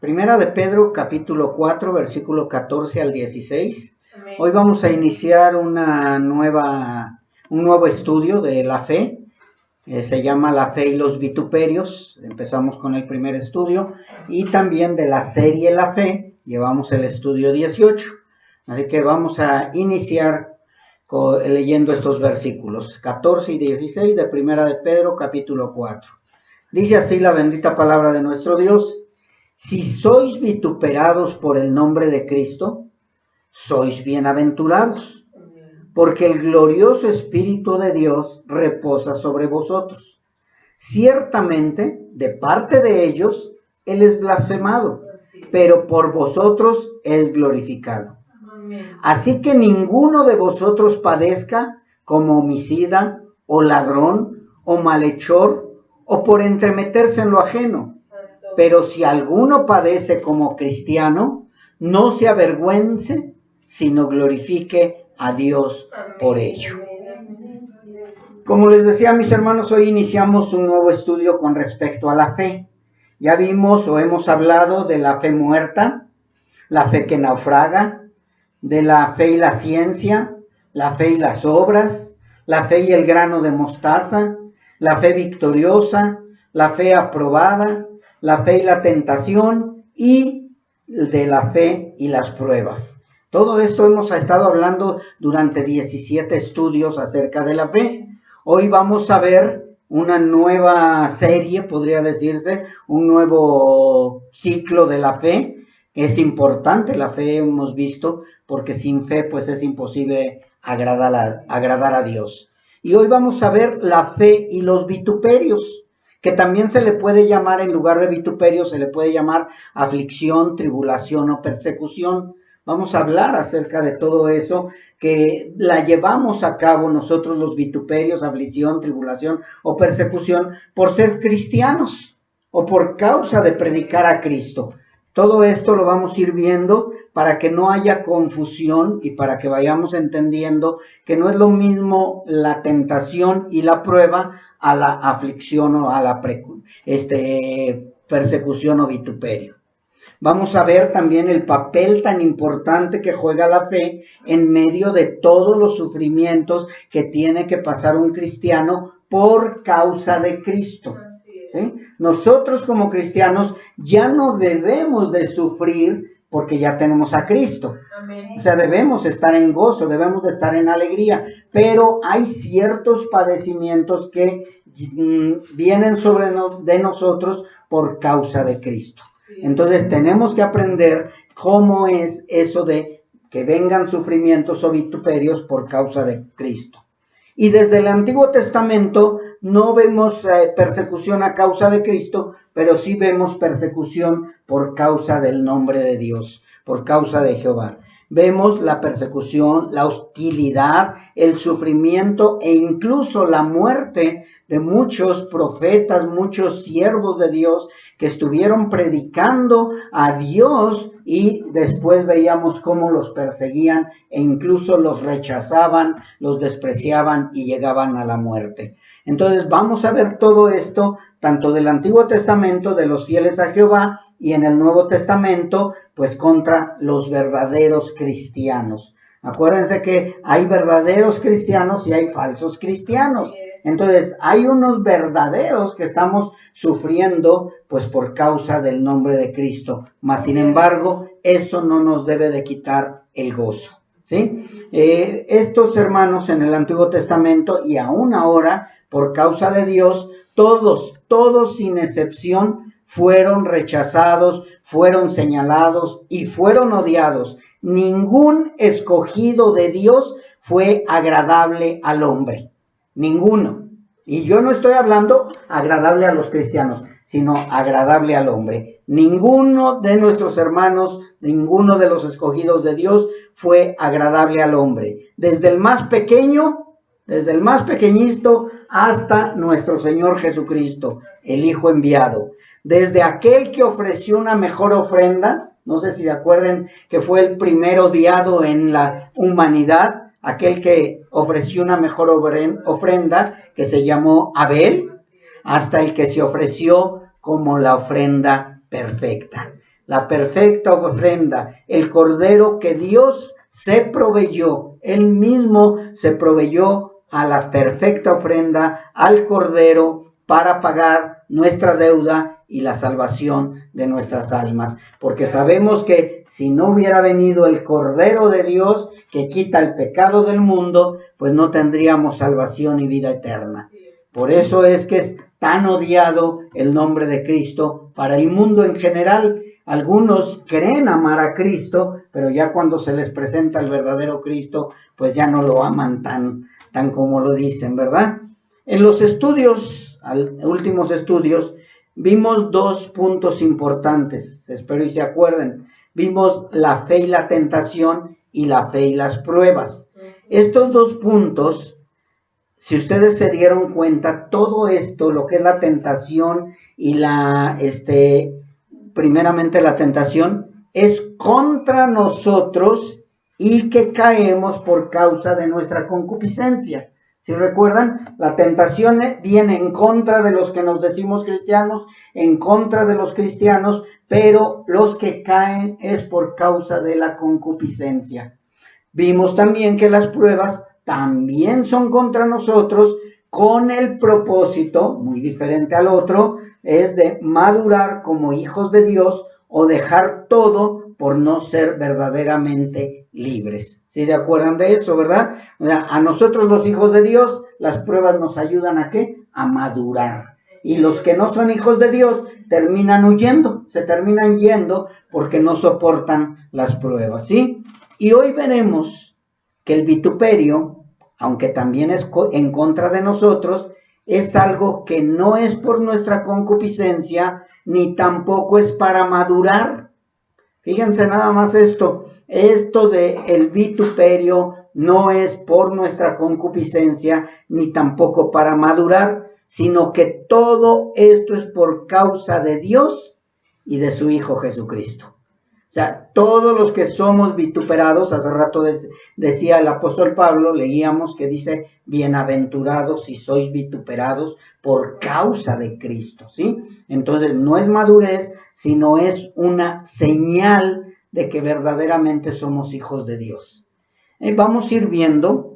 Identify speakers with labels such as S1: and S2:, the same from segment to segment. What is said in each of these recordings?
S1: Primera de Pedro, capítulo 4, versículo 14 al 16.
S2: Amén.
S1: Hoy vamos a iniciar un nuevo estudio de la fe. Se llama La fe y los vituperios. Empezamos con el primer estudio. Y también de la serie La fe, llevamos el estudio 18. Así que vamos a iniciar leyendo estos versículos 14 y 16 de Primera de Pedro, capítulo 4. Dice así la bendita palabra de nuestro Dios: si sois vituperados por el nombre de Cristo, sois bienaventurados, porque el glorioso Espíritu de Dios reposa sobre vosotros. Ciertamente, de parte de ellos, Él es blasfemado, pero por vosotros es glorificado. Así que ninguno de vosotros padezca como homicida, o ladrón, o malhechor, o por entremeterse en lo ajeno. Pero si alguno padece como cristiano, no se avergüence, sino glorifique a Dios por ello. Como les decía, mis hermanos, hoy iniciamos un nuevo estudio con respecto a la fe. Ya vimos o hemos hablado de la fe muerta, la fe que naufraga, de la fe y la ciencia, la fe y las obras, la fe y el grano de mostaza, la fe victoriosa, la fe aprobada, la fe y la tentación, y de la fe y las pruebas. Todo esto hemos estado hablando durante 17 estudios acerca de la fe. Hoy vamos a ver una nueva serie, podría decirse, un nuevo ciclo de la fe. Es importante la fe, hemos visto, porque sin fe pues es imposible agradar a Dios. Y hoy vamos a ver la fe y los vituperios, que también se le puede llamar, en lugar de vituperio, se le puede llamar aflicción, tribulación o persecución. Vamos a hablar acerca de todo eso, que la llevamos a cabo nosotros los vituperios, aflicción, tribulación o persecución, por ser cristianos o por causa de predicar a Cristo. Todo esto lo vamos a ir viendo para que no haya confusión y para que vayamos entendiendo que no es lo mismo la tentación y la prueba a la aflicción o a la persecución o vituperio. Vamos a ver también el papel tan importante que juega la fe en medio de todos los sufrimientos que tiene que pasar un cristiano por causa de Cristo. ¿Sí? Nosotros como cristianos ya no debemos de sufrir porque ya tenemos a Cristo. Amén. O sea, debemos estar en gozo, debemos de estar en alegría, pero hay ciertos padecimientos que vienen de nosotros por causa de Cristo. Entonces tenemos que aprender cómo es eso de que vengan sufrimientos o vituperios por causa de Cristo. Y desde el Antiguo Testamento no vemos persecución a causa de Cristo, pero sí vemos persecución por causa del nombre de Dios, por causa de Jehová. Vemos la persecución, la hostilidad, el sufrimiento e incluso la muerte de muchos profetas, muchos siervos de Dios que estuvieron predicando a Dios, y después veíamos cómo los perseguían e incluso los rechazaban, los despreciaban y llegaban a la muerte. Entonces vamos a ver todo esto, tanto del Antiguo Testamento, de los fieles a Jehová, y en el Nuevo Testamento, pues contra los verdaderos cristianos. Acuérdense que hay verdaderos cristianos y hay falsos cristianos. Entonces hay unos verdaderos que estamos sufriendo pues por causa del nombre de Cristo. Mas sin embargo, eso no nos debe de quitar el gozo. ¿Sí? Estos hermanos en el Antiguo Testamento y aún ahora, por causa de Dios, todos sin excepción fueron rechazados, fueron señalados y fueron odiados. Ningún escogido de Dios fue agradable al hombre. Ninguno. Y yo no estoy hablando agradable a los cristianos, sino agradable al hombre. Ninguno de nuestros hermanos, ninguno de los escogidos de Dios fue agradable al hombre. Desde el más pequeño, desde el más pequeñito hasta nuestro Señor Jesucristo, el Hijo enviado. Desde aquel que ofreció una mejor ofrenda, no sé si se acuerdan que fue el primer odiado en la humanidad, aquel que ofreció una mejor ofrenda que se llamó Abel, hasta el que se ofreció como la ofrenda perfecta. la perfecta ofrenda, el cordero que Dios se proveyó. Él mismo se proveyó a la perfecta ofrenda, al cordero, para pagar nuestra deuda y la salvación de nuestras almas. Porque sabemos que si no hubiera venido el Cordero de Dios que quita el pecado del mundo, pues no tendríamos salvación y vida eterna. Por eso es que es tan odiado el nombre de Cristo para el mundo en general. Algunos creen amar a Cristo, pero ya cuando se les presenta el verdadero Cristo, pues ya no lo aman tan como lo dicen, ¿verdad? En los estudios, últimos estudios, vimos dos puntos importantes, espero y se acuerden. Vimos la fe y la tentación y la fe y las pruebas. Estos dos puntos, si ustedes se dieron cuenta, todo esto, lo que es la tentación y primeramente la tentación, es contra nosotros y que caemos por causa de nuestra concupiscencia. Si recuerdan, la tentación viene en contra de los que nos decimos cristianos, en contra de los cristianos, pero los que caen es por causa de la concupiscencia. Vimos también que las pruebas también son contra nosotros con el propósito, muy diferente al otro, es de madurar como hijos de Dios o dejar todo por no ser verdaderamente libres. ¿Sí se acuerdan de eso, verdad? O sea, a nosotros los hijos de Dios, las pruebas nos ayudan ¿a qué? A madurar. Y los que no son hijos de Dios terminan huyendo, se terminan yendo porque no soportan las pruebas, ¿sí? Y hoy veremos que el vituperio, aunque también es en contra de nosotros, es algo que no es por nuestra concupiscencia, ni tampoco es para madurar. Fíjense nada más esto de el vituperio no es por nuestra concupiscencia, ni tampoco para madurar, sino que todo esto es por causa de Dios y de su Hijo Jesucristo. O sea, todos los que somos vituperados, hace rato decía el apóstol Pablo, leíamos que dice, bienaventurados si sois vituperados por causa de Cristo, ¿sí? Entonces, no es madurez, sino es una señal de que verdaderamente somos hijos de Dios. Vamos a ir viendo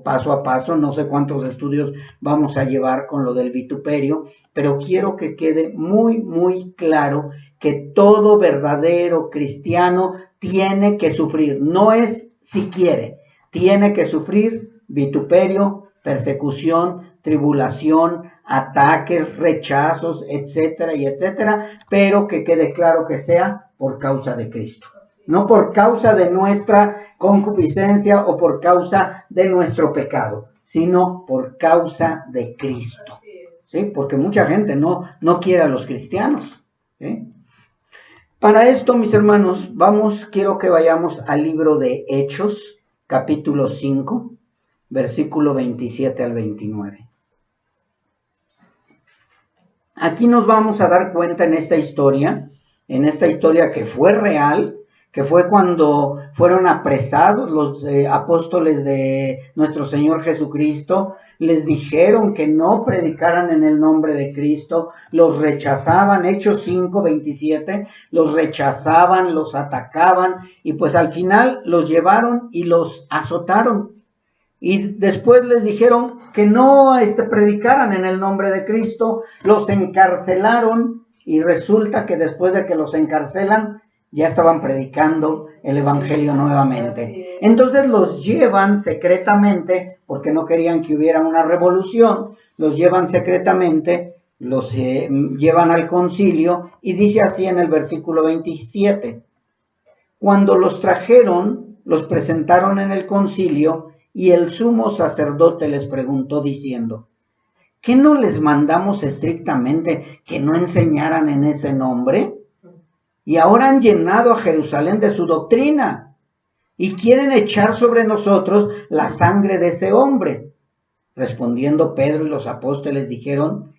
S1: paso a paso, no sé cuántos estudios vamos a llevar con lo del vituperio, pero quiero que quede muy, muy claro que todo verdadero cristiano tiene que sufrir, no es si quiere, tiene que sufrir vituperio, persecución, tribulación, ataques, rechazos, etcétera y etcétera, pero que quede claro que sea por causa de Cristo. No por causa de nuestra concupiscencia o por causa de nuestro pecado, sino por causa de Cristo. ¿Sí? Porque mucha gente no quiere a los cristianos. ¿Sí? Para esto, mis hermanos, quiero que vayamos al libro de Hechos, capítulo 5, versículo 27 al 29. Aquí nos vamos a dar cuenta en esta historia que fue real, que fue cuando fueron apresados los apóstoles de nuestro Señor Jesucristo, les dijeron que no predicaran en el nombre de Cristo, los rechazaban, Hechos 5, 27, los rechazaban, los atacaban y pues al final los llevaron y los azotaron. Y después les dijeron que no predicaran en el nombre de Cristo, los encarcelaron y resulta que después de que los encarcelan, ya estaban predicando el evangelio nuevamente. Entonces los llevan secretamente, porque no querían que hubiera una revolución, los llevan secretamente, los llevan al concilio y dice así en el versículo 27. Cuando los trajeron, los presentaron en el concilio y el sumo sacerdote les preguntó diciendo, ¿qué no les mandamos estrictamente que no enseñaran en ese nombre? Y ahora han llenado a Jerusalén de su doctrina y quieren echar sobre nosotros la sangre de ese hombre. Respondiendo Pedro y los apóstoles dijeron,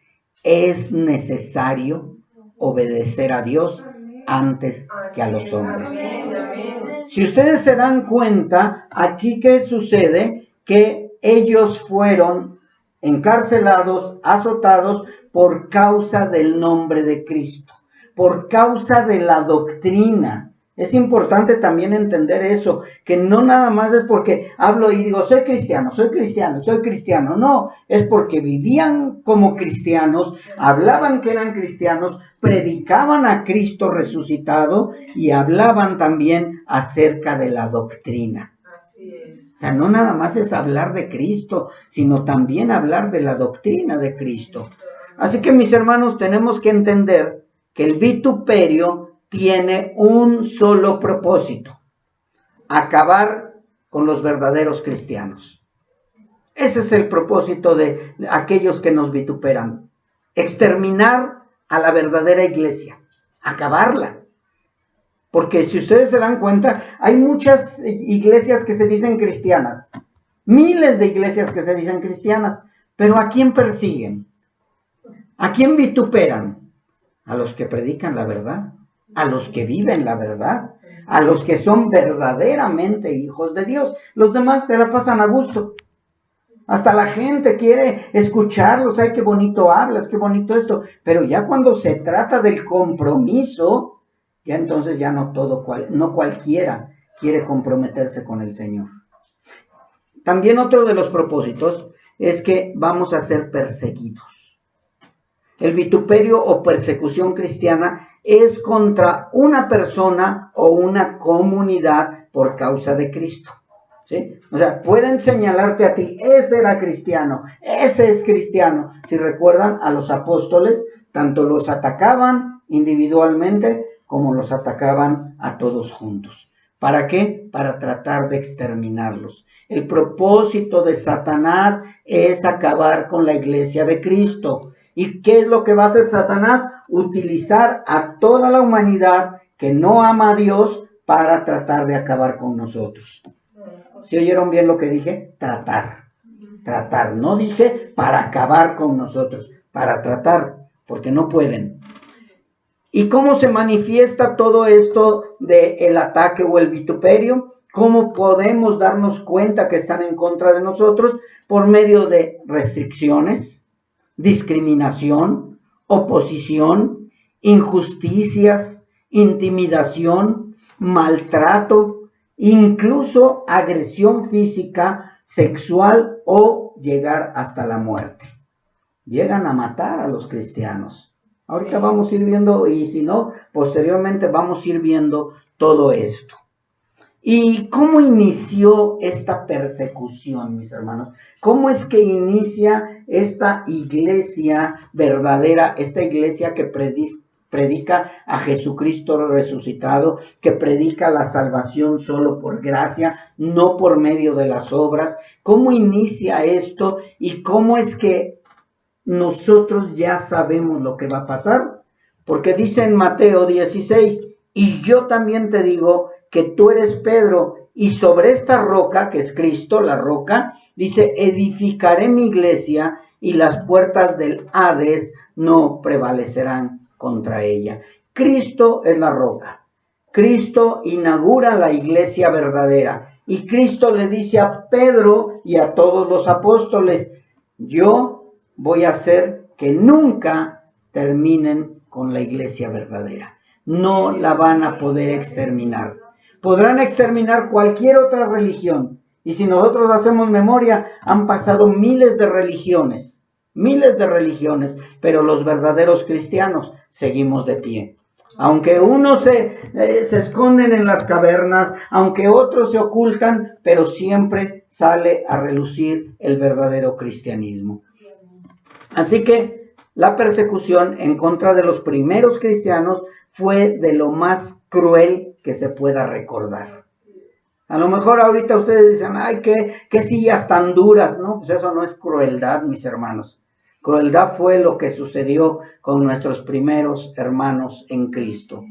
S1: es necesario obedecer a Dios antes que a los hombres. Si ustedes se dan cuenta, aquí ¿qué sucede? Que ellos fueron encarcelados, azotados por causa del nombre de Cristo. por causa de la doctrina. Es importante también entender eso, que no nada más es porque hablo y digo, soy cristiano. No, es porque vivían como cristianos, hablaban que eran cristianos, predicaban a Cristo resucitado y hablaban también acerca de la doctrina. O sea, no nada más es hablar de Cristo, sino también hablar de la doctrina de Cristo. Así que, mis hermanos, tenemos que entender que el vituperio tiene un solo propósito: acabar con los verdaderos cristianos. Ese es el propósito de aquellos que nos vituperan: exterminar a la verdadera iglesia, acabarla. Porque si ustedes se dan cuenta, hay muchas iglesias que se dicen cristianas, miles de iglesias que se dicen cristianas, pero ¿a quién persiguen? ¿A quién vituperan? A los que predican la verdad, a los que viven la verdad, a los que son verdaderamente hijos de Dios. Los demás se la pasan a gusto. Hasta la gente quiere escucharlos. Ay, qué bonito hablas, qué bonito esto. Pero ya cuando se trata del compromiso, ya entonces ya no cualquiera quiere comprometerse con el Señor. También otro de los propósitos es que vamos a ser perseguidos. El vituperio o persecución cristiana es contra una persona o una comunidad por causa de Cristo. ¿Sí? O sea, pueden señalarte a ti, ese era cristiano, ese es cristiano. Si recuerdan, a los apóstoles, tanto los atacaban individualmente como los atacaban a todos juntos. ¿Para qué? Para tratar de exterminarlos. El propósito de Satanás es acabar con la iglesia de Cristo. ¿Y qué es lo que va a hacer Satanás? Utilizar a toda la humanidad que no ama a Dios para tratar de acabar con nosotros. ¿Sí oyeron bien lo que dije? Tratar. No dije para acabar con nosotros, para tratar, porque no pueden. ¿Y cómo se manifiesta todo esto del ataque o el vituperio? ¿Cómo podemos darnos cuenta que están en contra de nosotros? Por medio de restricciones, discriminación, oposición, injusticias, intimidación, maltrato, incluso agresión física, sexual o llegar hasta la muerte. Llegan a matar a los cristianos. Ahorita vamos a ir viendo, y si no, posteriormente vamos a ir viendo todo esto. ¿Y cómo inició esta persecución, mis hermanos? ¿Cómo es que inicia esta iglesia verdadera, esta iglesia que predica a Jesucristo resucitado, que predica la salvación solo por gracia, no por medio de las obras? ¿Cómo inicia esto y cómo es que nosotros ya sabemos lo que va a pasar? Porque dice en Mateo 16, y yo también te digo que tú eres Pedro, y sobre esta roca, que es Cristo, la roca, dice, edificaré mi iglesia, y las puertas del Hades no prevalecerán contra ella. Cristo es la roca. Cristo inaugura la iglesia verdadera, y Cristo le dice a Pedro y a todos los apóstoles, yo voy a hacer que nunca terminen con la iglesia verdadera. No la van a poder exterminar. Podrán exterminar cualquier otra religión. Y si nosotros hacemos memoria, han pasado miles de religiones, pero los verdaderos cristianos seguimos de pie. Aunque unos se esconden en las cavernas, aunque otros se ocultan, pero siempre sale a relucir el verdadero cristianismo. Así que la persecución en contra de los primeros cristianos fue de lo más cruel que se pueda recordar. A lo mejor ahorita ustedes dicen, ay, qué sillas tan duras, ¿no? Pues eso no es crueldad, mis hermanos. Crueldad fue lo que sucedió con nuestros primeros hermanos en Cristo,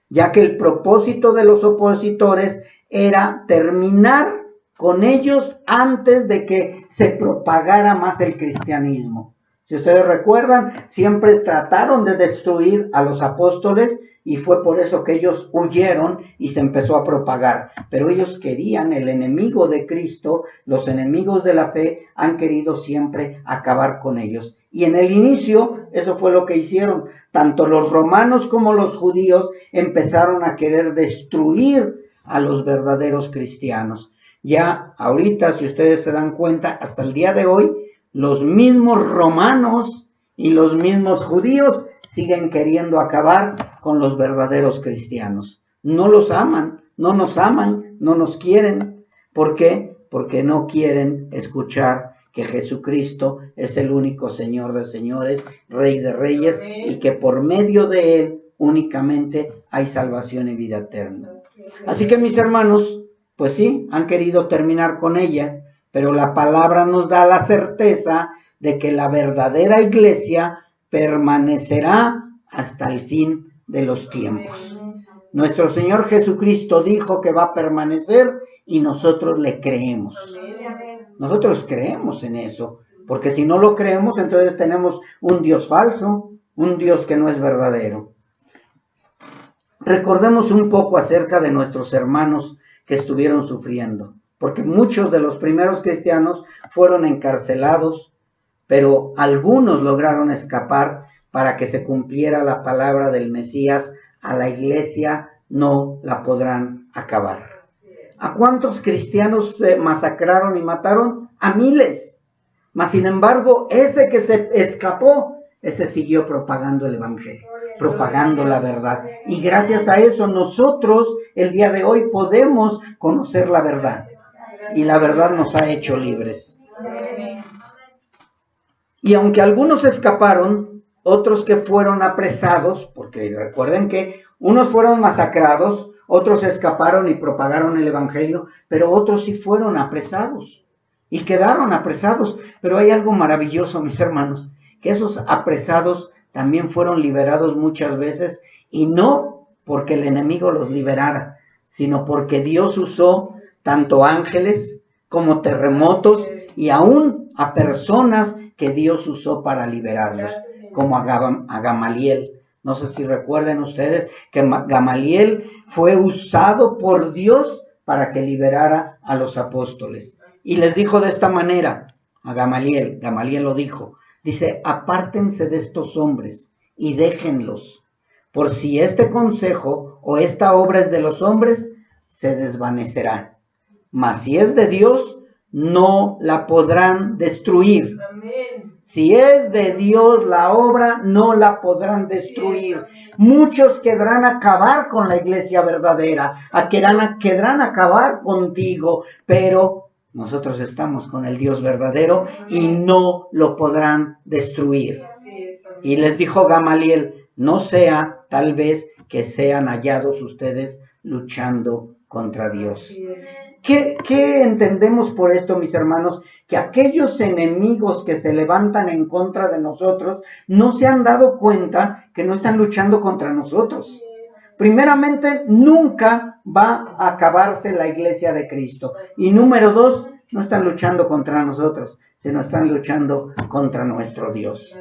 S1: ya que el propósito de los opositores era terminar con ellos antes de que se propagara más el cristianismo. Si ustedes recuerdan, siempre trataron de destruir a los apóstoles y fue por eso que ellos huyeron y se empezó a propagar. Pero ellos querían, el enemigo de Cristo, los enemigos de la fe, han querido siempre acabar con ellos. Y en el inicio, eso fue lo que hicieron. Tanto los romanos como los judíos empezaron a querer destruir a los verdaderos cristianos. Ya ahorita, si ustedes se dan cuenta, hasta el día de hoy, los mismos romanos y los mismos judíos siguen queriendo acabar con los verdaderos cristianos. No los aman, no nos aman, no nos quieren. ¿Por qué? Porque no quieren escuchar que Jesucristo es el único Señor de señores, Rey de reyes, y que por medio de Él únicamente hay salvación y vida eterna. Así que mis hermanos, pues sí, han querido terminar con ella, pero la palabra nos da la certeza de que la verdadera iglesia permanecerá hasta el fin de los tiempos. Nuestro Señor Jesucristo dijo que va a permanecer y nosotros le creemos. Nosotros creemos en eso, porque si no lo creemos, entonces tenemos un Dios falso, un Dios que no es verdadero. Recordemos un poco acerca de nuestros hermanos que estuvieron sufriendo, porque muchos de los primeros cristianos fueron encarcelados, pero algunos lograron escapar para que se cumpliera la palabra del Mesías: a la iglesia no la podrán acabar. ¿A cuántos cristianos se masacraron y mataron? A miles. Mas sin embargo, ese que se escapó, ese siguió propagando el evangelio, propagando la verdad. Y gracias a eso nosotros el día de hoy podemos conocer la verdad. Y la verdad nos ha hecho libres. Y aunque algunos escaparon, otros que fueron apresados, porque recuerden que unos fueron masacrados, otros escaparon y propagaron el evangelio, pero otros sí fueron apresados y quedaron apresados. Pero hay algo maravilloso, mis hermanos, que esos apresados también fueron liberados muchas veces, y no porque el enemigo los liberara, sino porque Dios usó tanto ángeles como terremotos y aún a personas que Dios usó para liberarlos, como a Gamaliel. No sé si recuerden ustedes que Gamaliel fue usado por Dios para que liberara a los apóstoles. Y les dijo de esta manera a Gamaliel lo dijo, dice: apártense de estos hombres y déjenlos, por si este consejo o esta obra es de los hombres, se desvanecerá. Mas si es de Dios, no la podrán destruir. Amén. Si es de Dios la obra, no la podrán destruir. Muchos querrán acabar con la iglesia verdadera, querrán acabar contigo, pero nosotros estamos con el Dios verdadero y no lo podrán destruir. Y les dijo Gamaliel: no sea tal vez que sean hallados ustedes luchando contra Dios. ¿Qué entendemos por esto, mis hermanos? Que aquellos enemigos que se levantan en contra de nosotros no se han dado cuenta que no están luchando contra nosotros. Primeramente, nunca va a acabarse la iglesia de Cristo. Y número 2, no están luchando contra nosotros, sino están luchando contra nuestro Dios.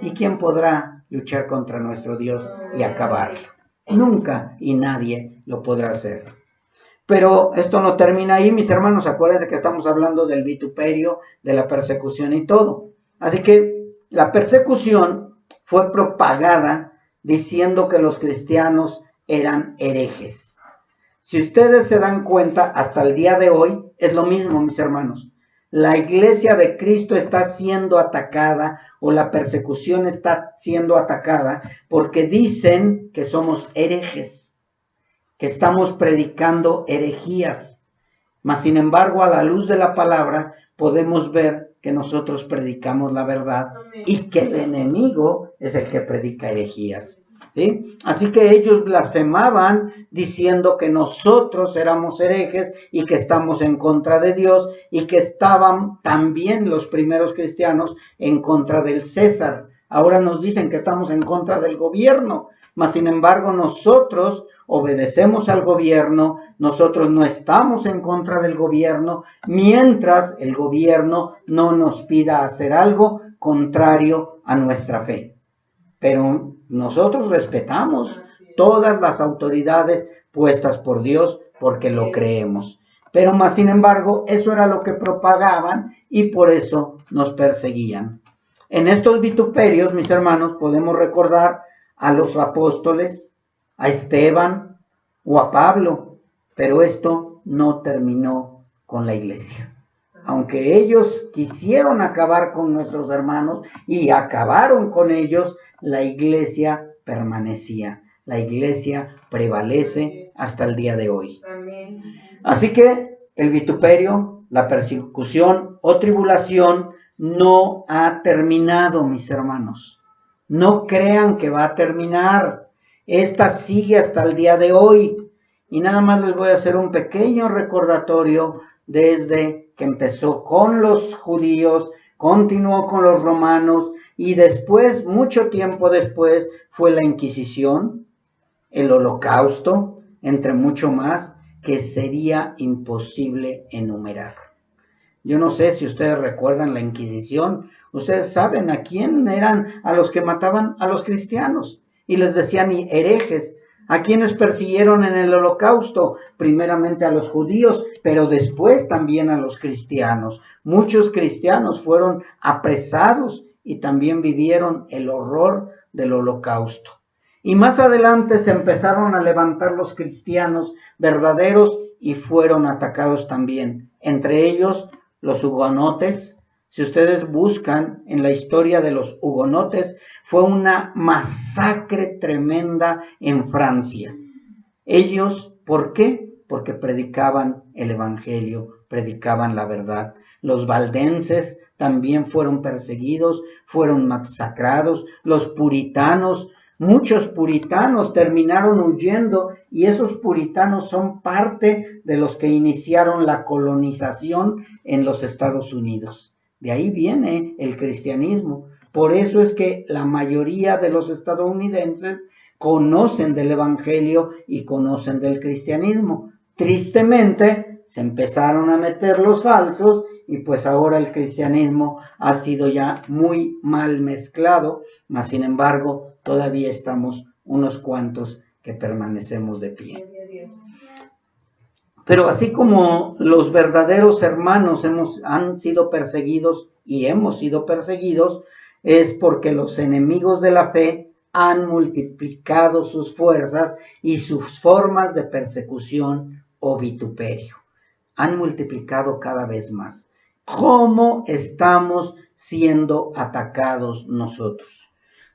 S1: ¿Y quién podrá luchar contra nuestro Dios y acabarlo? Nunca, y nadie lo podrá hacer. Pero esto no termina ahí, mis hermanos. Acuérdense que estamos hablando del vituperio, de la persecución y todo. Así que la persecución fue propagada diciendo que los cristianos eran herejes. Si ustedes se dan cuenta, hasta el día de hoy es lo mismo, mis hermanos. La iglesia de Cristo está siendo atacada, o la persecución está siendo atacada, porque dicen que somos herejes, que estamos predicando herejías. Mas sin embargo, a la luz de la palabra podemos ver que nosotros predicamos la verdad. Amén. Y que el enemigo es el que predica herejías, ¿sí? Así que ellos blasfemaban diciendo que nosotros éramos herejes y que estamos en contra de Dios, y que estaban también los primeros cristianos en contra del César. Ahora nos dicen que estamos en contra del gobierno, mas sin embargo nosotros obedecemos al gobierno, nosotros no estamos en contra del gobierno, mientras el gobierno no nos pida hacer algo contrario a nuestra fe. Pero nosotros respetamos todas las autoridades puestas por Dios porque lo creemos. Pero más sin embargo, eso era lo que propagaban y por eso nos perseguían. En estos vituperios, mis hermanos, podemos recordar a los apóstoles, a Esteban o a Pablo, pero esto no terminó con la iglesia. Aunque ellos quisieron acabar con nuestros hermanos y acabaron con ellos, la iglesia permanecía. La iglesia prevalece hasta el día de hoy. Así que el vituperio, la persecución o tribulación no ha terminado, mis hermanos. No crean que va a terminar. Esta sigue hasta el día de hoy. Y nada más les voy a hacer un pequeño recordatorio desde que empezó con los judíos, continuó con los romanos y después, mucho tiempo después, fue la Inquisición, el Holocausto, entre mucho más, que sería imposible enumerar. Yo no sé si ustedes recuerdan la Inquisición. Ustedes saben a quién eran a los que mataban a los cristianos y les decían herejes. ¿A quienes persiguieron en el Holocausto? Primeramente a los judíos, pero después también a los cristianos. Muchos cristianos fueron apresados y también vivieron el horror del Holocausto. Y más adelante se empezaron a levantar los cristianos verdaderos y fueron atacados también. Entre ellos los hugonotes. Si ustedes buscan en la historia de los hugonotes, fue una masacre tremenda en Francia. Ellos, ¿por qué? Porque predicaban el evangelio, predicaban la verdad. Los valdenses también fueron perseguidos, fueron masacrados. Los puritanos, muchos puritanos terminaron huyendo y esos puritanos son parte de los que iniciaron la colonización en los Estados Unidos. De ahí viene el cristianismo. Por eso es que la mayoría de los estadounidenses conocen del evangelio y conocen del cristianismo. Tristemente, se empezaron a meter los falsos y pues ahora el cristianismo ha sido ya muy mal mezclado, mas sin embargo todavía estamos unos cuantos que permanecemos de pie. Pero así como los verdaderos hermanos han sido perseguidos y hemos sido perseguidos, es porque los enemigos de la fe han multiplicado sus fuerzas y sus formas de persecución o vituperio. Han multiplicado cada vez más. ¿Cómo estamos siendo atacados nosotros?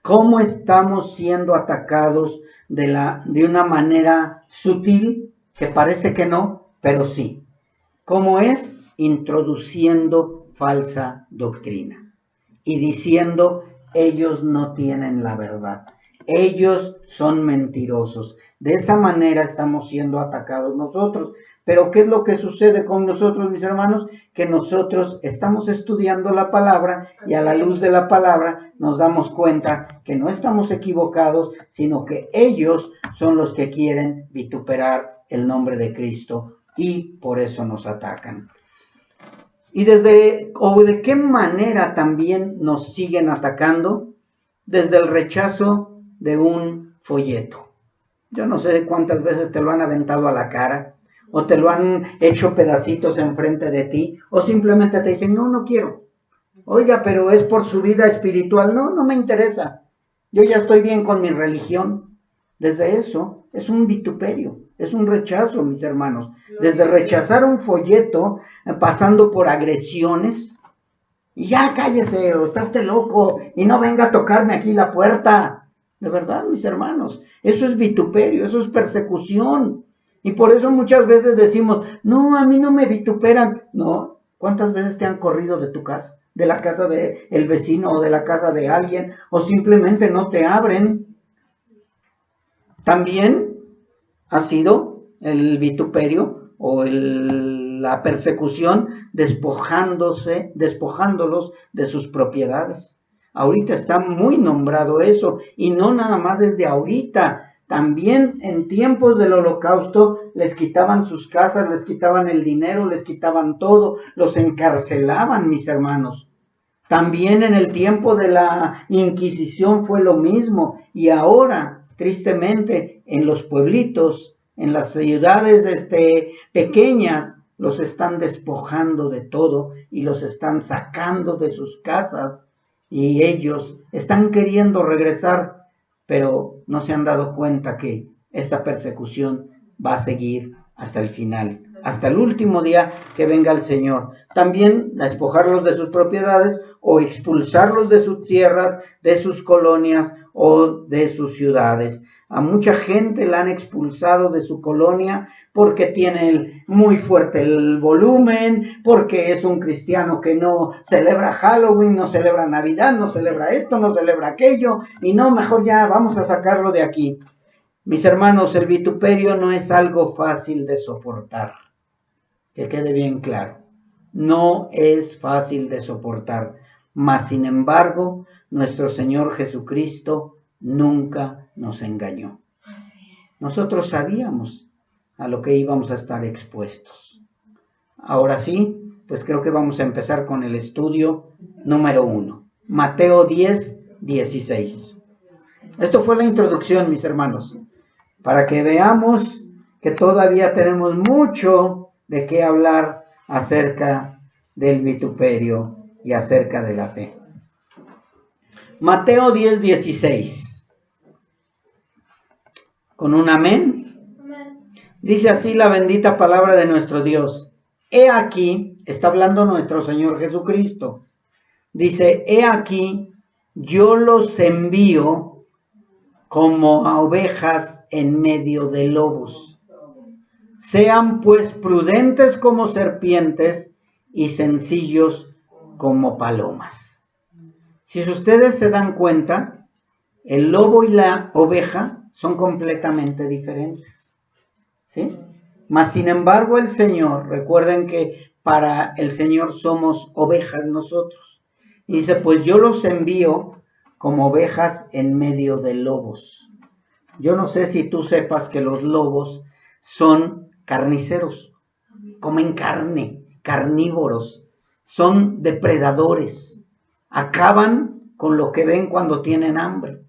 S1: ¿Cómo estamos siendo atacados de una manera sutil, que parece que no, pero sí? ¿Cómo es? Introduciendo falsa doctrina y diciendo, ellos no tienen la verdad, ellos son mentirosos. De esa manera estamos siendo atacados nosotros. Pero ¿qué es lo que sucede con nosotros, mis hermanos? Que nosotros estamos estudiando la palabra y a la luz de la palabra nos damos cuenta que no estamos equivocados, sino que ellos son los que quieren vituperar el nombre de Cristo y por eso nos atacan. ¿Y de qué manera también nos siguen atacando? Desde el rechazo de un folleto. Yo no sé cuántas veces te lo han aventado a la cara, o te lo han hecho pedacitos enfrente de ti, o simplemente te dicen, no quiero. Oiga, pero es por su vida espiritual. No me interesa. Yo ya estoy bien con mi religión. Desde eso es un vituperio, es un rechazo, mis hermanos. Desde rechazar un folleto, pasando por agresiones, y ya cállese, o está usted loco, y no venga a tocarme aquí la puerta. De verdad, mis hermanos, eso es vituperio, eso es persecución. Y por eso muchas veces decimos, no, a mí no me vituperan. No, ¿cuántas veces te han corrido de tu casa? De la casa del vecino o de la casa de alguien, o simplemente no te abren. También ha sido el vituperio o la persecución despojándolos de sus propiedades. Ahorita está muy nombrado eso, y no nada más desde ahorita. También en tiempos del Holocausto les quitaban sus casas, les quitaban el dinero, les quitaban todo, los encarcelaban, mis hermanos. También en el tiempo de la Inquisición fue lo mismo, y ahora, tristemente, en los pueblitos, en las ciudades pequeñas, los están despojando de todo y los están sacando de sus casas y ellos están queriendo regresar, pero no se han dado cuenta que esta persecución va a seguir hasta el final, hasta el último día que venga el Señor. También a despojarlos de sus propiedades o expulsarlos de sus tierras, de sus colonias o de sus ciudades. A mucha gente la han expulsado de su colonia porque tiene muy fuerte el volumen, porque es un cristiano que no celebra Halloween, no celebra Navidad, no celebra esto, no celebra aquello, y no, mejor ya vamos a sacarlo de aquí. Mis hermanos, el vituperio no es algo fácil de soportar, que quede bien claro. No es fácil de soportar, mas sin embargo, nuestro Señor Jesucristo nunca nos engañó. Nosotros sabíamos a lo que íbamos a estar expuestos. Ahora sí, pues creo que vamos a empezar con el estudio número 1. Mateo 10, 16. Esto fue la introducción, mis hermanos, para que veamos que todavía tenemos mucho de qué hablar acerca del vituperio y acerca de la fe. Mateo 10, 16. ¿Con un amén? Dice así la bendita palabra de nuestro Dios. He aquí, está hablando nuestro Señor Jesucristo. Dice, he aquí, yo los envío como a ovejas en medio de lobos. Sean pues prudentes como serpientes y sencillos como palomas. Si ustedes se dan cuenta, el lobo y la oveja son completamente diferentes, ¿sí? Mas sin embargo el Señor, recuerden que para el Señor somos ovejas nosotros. Y dice, pues yo los envío como ovejas en medio de lobos. Yo no sé si tú sepas que los lobos son carniceros, comen carne, carnívoros, son depredadores, acaban con lo que ven cuando tienen hambre.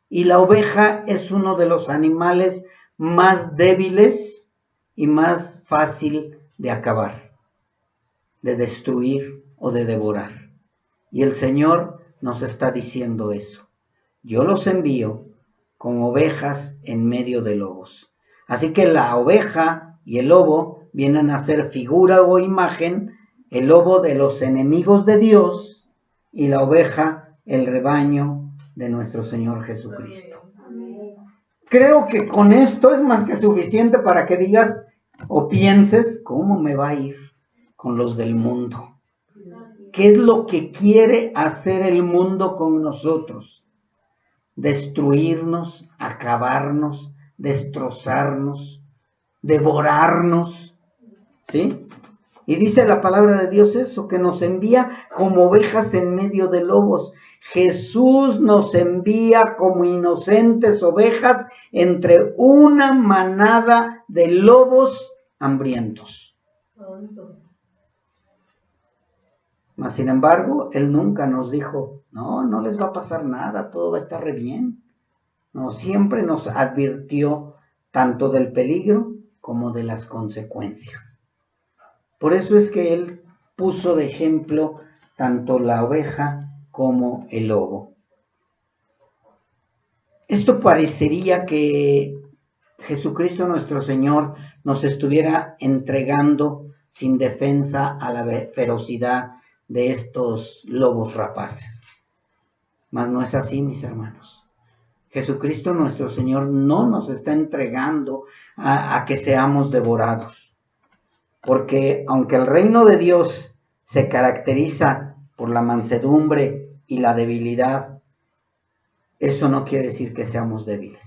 S1: Y la oveja es uno de los animales más débiles y más fácil de acabar, de destruir o de devorar. Y el Señor nos está diciendo eso. Yo los envío como ovejas en medio de lobos. Así que la oveja y el lobo vienen a ser figura o imagen, el lobo de los enemigos de Dios y la oveja el rebaño de nuestro Señor Jesucristo. Creo que con esto es más que suficiente para que digas o pienses, ¿cómo me va a ir con los del mundo? ¿Qué es lo que quiere hacer el mundo con nosotros? Destruirnos, acabarnos, destrozarnos, devorarnos, ¿sí? Y dice la palabra de Dios eso, que nos envía como ovejas en medio de lobos. Jesús nos envía como inocentes ovejas entre una manada de lobos hambrientos. Mas sin embargo, Él nunca nos dijo, no les va a pasar nada, todo va a estar re bien. No, siempre nos advirtió tanto del peligro como de las consecuencias. Por eso es que Él puso de ejemplo tanto la oveja como el lobo. Esto parecería que Jesucristo nuestro Señor nos estuviera entregando sin defensa a la ferocidad de estos lobos rapaces. Mas no es así, mis hermanos. Jesucristo nuestro Señor no nos está entregando a que seamos devorados. Porque aunque el reino de Dios se caracteriza por la mansedumbre y la debilidad, eso no quiere decir que seamos débiles.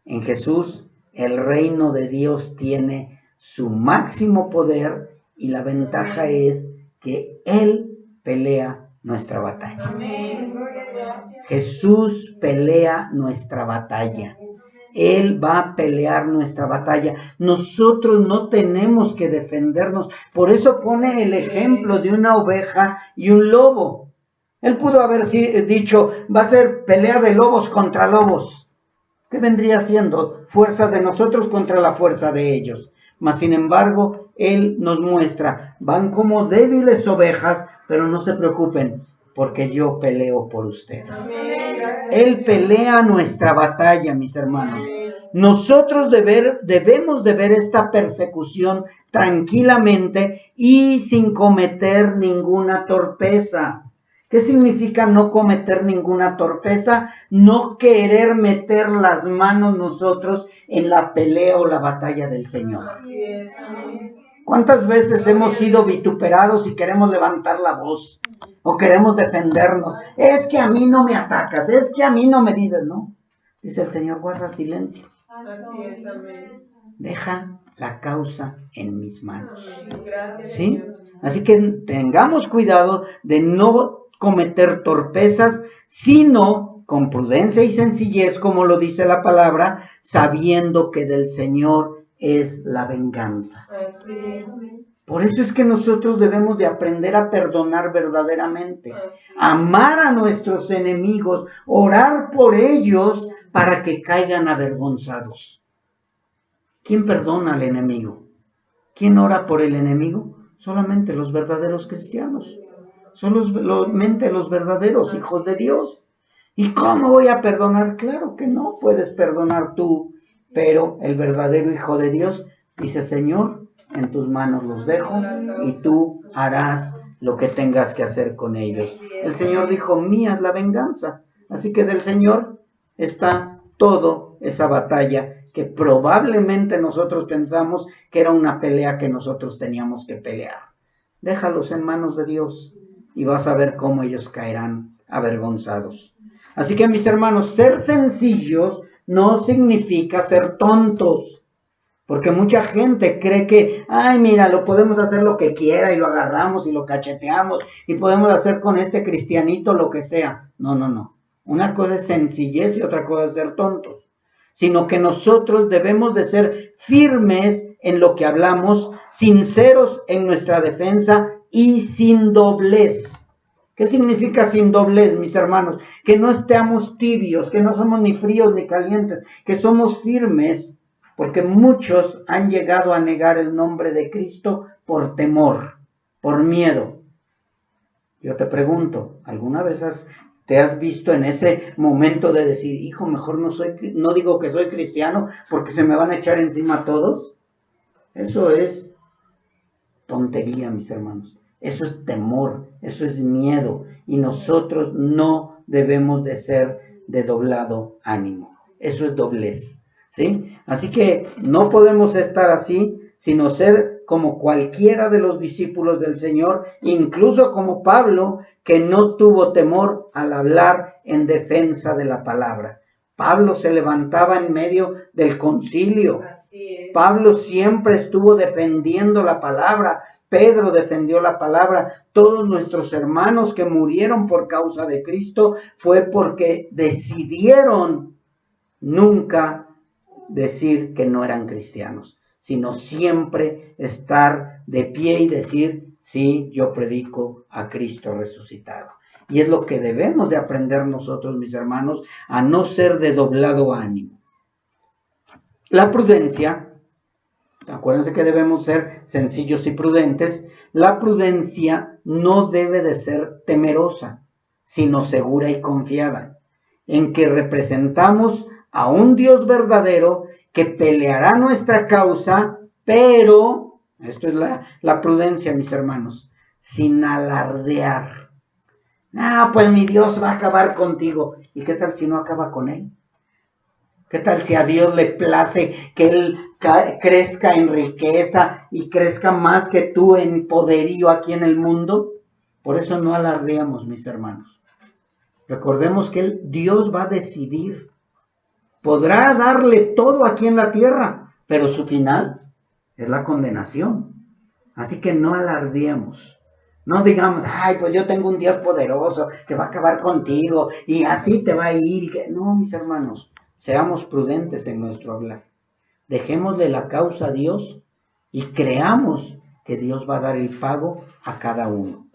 S1: En Jesús, el reino de Dios tiene su máximo poder y la ventaja es que Él pelea nuestra batalla. Amén. Jesús pelea nuestra batalla. Él va a pelear nuestra batalla. Nosotros no tenemos que defendernos. Por eso pone el ejemplo de una oveja y un lobo. Él pudo haber dicho, va a ser pelea de lobos contra lobos. ¿Qué vendría siendo? Fuerza de nosotros contra la fuerza de ellos. Mas sin embargo, Él nos muestra, van como débiles ovejas, pero no se preocupen. porque yo peleo por ustedes. Él pelea nuestra batalla, mis hermanos. Nosotros debemos de ver esta persecución tranquilamente y sin cometer ninguna torpeza. ¿Qué significa no cometer ninguna torpeza? No querer meter las manos nosotros en la pelea o la batalla del Señor. ¿Cuántas veces hemos sido vituperados y queremos levantar la voz? O queremos defendernos. Es que a mí no me atacas, es que a mí no me dices, no. Dice el Señor, guarda silencio. Deja la causa en mis manos. ¿Sí? Así que tengamos cuidado de no cometer torpezas, sino con prudencia y sencillez, como lo dice la palabra, sabiendo que del Señor es la venganza. Por eso es que nosotros debemos de aprender a perdonar verdaderamente, amar a nuestros enemigos, orar por ellos para que caigan avergonzados. ¿Quién perdona al enemigo? ¿Quién ora por el enemigo? Solamente los verdaderos cristianos. Solamente los verdaderos hijos de Dios. ¿Y cómo voy a perdonar? Claro que no puedes perdonar tú, pero el verdadero hijo de Dios dice, Señor, en tus manos los dejo y tú harás lo que tengas que hacer con ellos. El Señor dijo, mía es la venganza. Así que del Señor está toda esa batalla que probablemente nosotros pensamos que era una pelea que nosotros teníamos que pelear. Déjalos en manos de Dios y vas a ver cómo ellos caerán avergonzados. Así que mis hermanos, ser sencillos no significa ser tontos. Porque mucha gente cree que, ay, mira, lo podemos hacer lo que quiera y lo agarramos y lo cacheteamos y podemos hacer con este cristianito lo que sea. No. Una cosa es sencillez y otra cosa es ser tontos. Sino que nosotros debemos de ser firmes en lo que hablamos, sinceros en nuestra defensa y sin doblez. ¿Qué significa sin doblez, mis hermanos? Que no estemos tibios, que no somos ni fríos ni calientes, que somos firmes. Porque muchos han llegado a negar el nombre de Cristo por temor, por miedo. Yo te pregunto, ¿alguna vez te has visto en ese momento de decir, hijo, mejor no digo que soy cristiano porque se me van a echar encima todos? Eso es tontería, mis hermanos. Eso es temor, eso es miedo. Y nosotros no debemos de ser de doblado ánimo. Eso es doblez. ¿Sí? Así que no podemos estar así, sino ser como cualquiera de los discípulos del Señor, incluso como Pablo, que no tuvo temor al hablar en defensa de la palabra. Pablo se levantaba en medio del concilio. Pablo siempre estuvo defendiendo la palabra. Pedro defendió la palabra. Todos nuestros hermanos que murieron por causa de Cristo fue porque decidieron nunca decir que no eran cristianos, sino siempre estar de pie y decir, sí, yo predico a Cristo resucitado. Y es lo que debemos de aprender nosotros, mis hermanos, a no ser de doblado ánimo. La prudencia, acuérdense que debemos ser sencillos y prudentes, la prudencia no debe de ser temerosa, sino segura y confiada, en que representamos a un Dios verdadero que peleará nuestra causa, pero, esto es la prudencia, mis hermanos, sin alardear. Pues mi Dios va a acabar contigo. ¿Y qué tal si no acaba con él? ¿Qué tal si a Dios le place que él crezca en riqueza y crezca más que tú en poderío aquí en el mundo? Por eso no alardeamos, mis hermanos. Recordemos que Dios va a decidir. Podrá darle todo aquí en la tierra, pero su final es la condenación. Así que no alardeemos. No digamos, pues yo tengo un Dios poderoso que va a acabar contigo y así te va a ir. No, mis hermanos, seamos prudentes en nuestro hablar. Dejémosle la causa a Dios y creamos que Dios va a dar el pago a cada uno,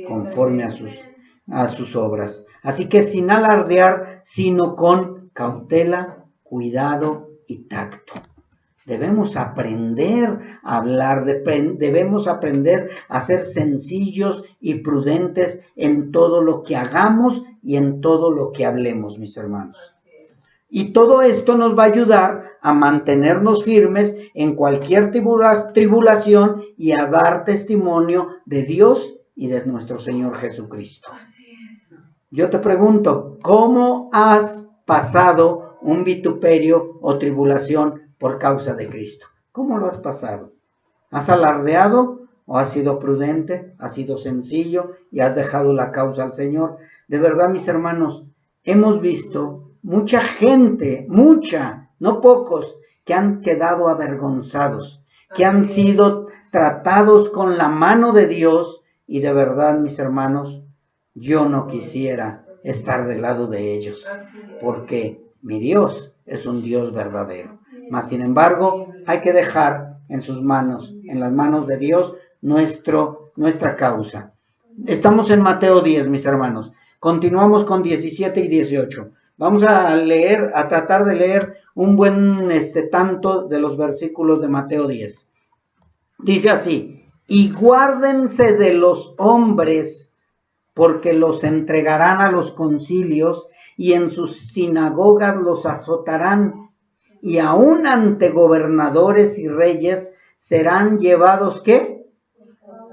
S1: conforme a sus obras. Así que sin alardear, sino con cautela, cuidado y tacto. Debemos aprender a hablar, debemos aprender a ser sencillos y prudentes en todo lo que hagamos y en todo lo que hablemos, mis hermanos. Y todo esto nos va a ayudar a mantenernos firmes en cualquier tribulación y a dar testimonio de Dios y de nuestro Señor Jesucristo. Yo te pregunto, ¿cómo has pasado un vituperio o tribulación por causa de Cristo? ¿Cómo lo has pasado? ¿Has alardeado o has sido prudente? ¿Has sido sencillo y has dejado la causa al Señor? De verdad, mis hermanos, hemos visto mucha gente, no pocos, que han quedado avergonzados, que han sido tratados con la mano de Dios, y de verdad, mis hermanos, yo no quisiera estar del lado de ellos, porque mi Dios es un Dios verdadero. Mas, sin embargo, hay que dejar en sus manos, en las manos de Dios, nuestra causa. Estamos en Mateo 10, mis hermanos. Continuamos con 17 y 18. Vamos a tratar de leer un buen tanto de los versículos de Mateo 10. Dice así: y guárdense de los hombres, porque los entregarán a los concilios y en sus sinagogas los azotarán, y aun ante gobernadores y reyes serán llevados, ¿qué?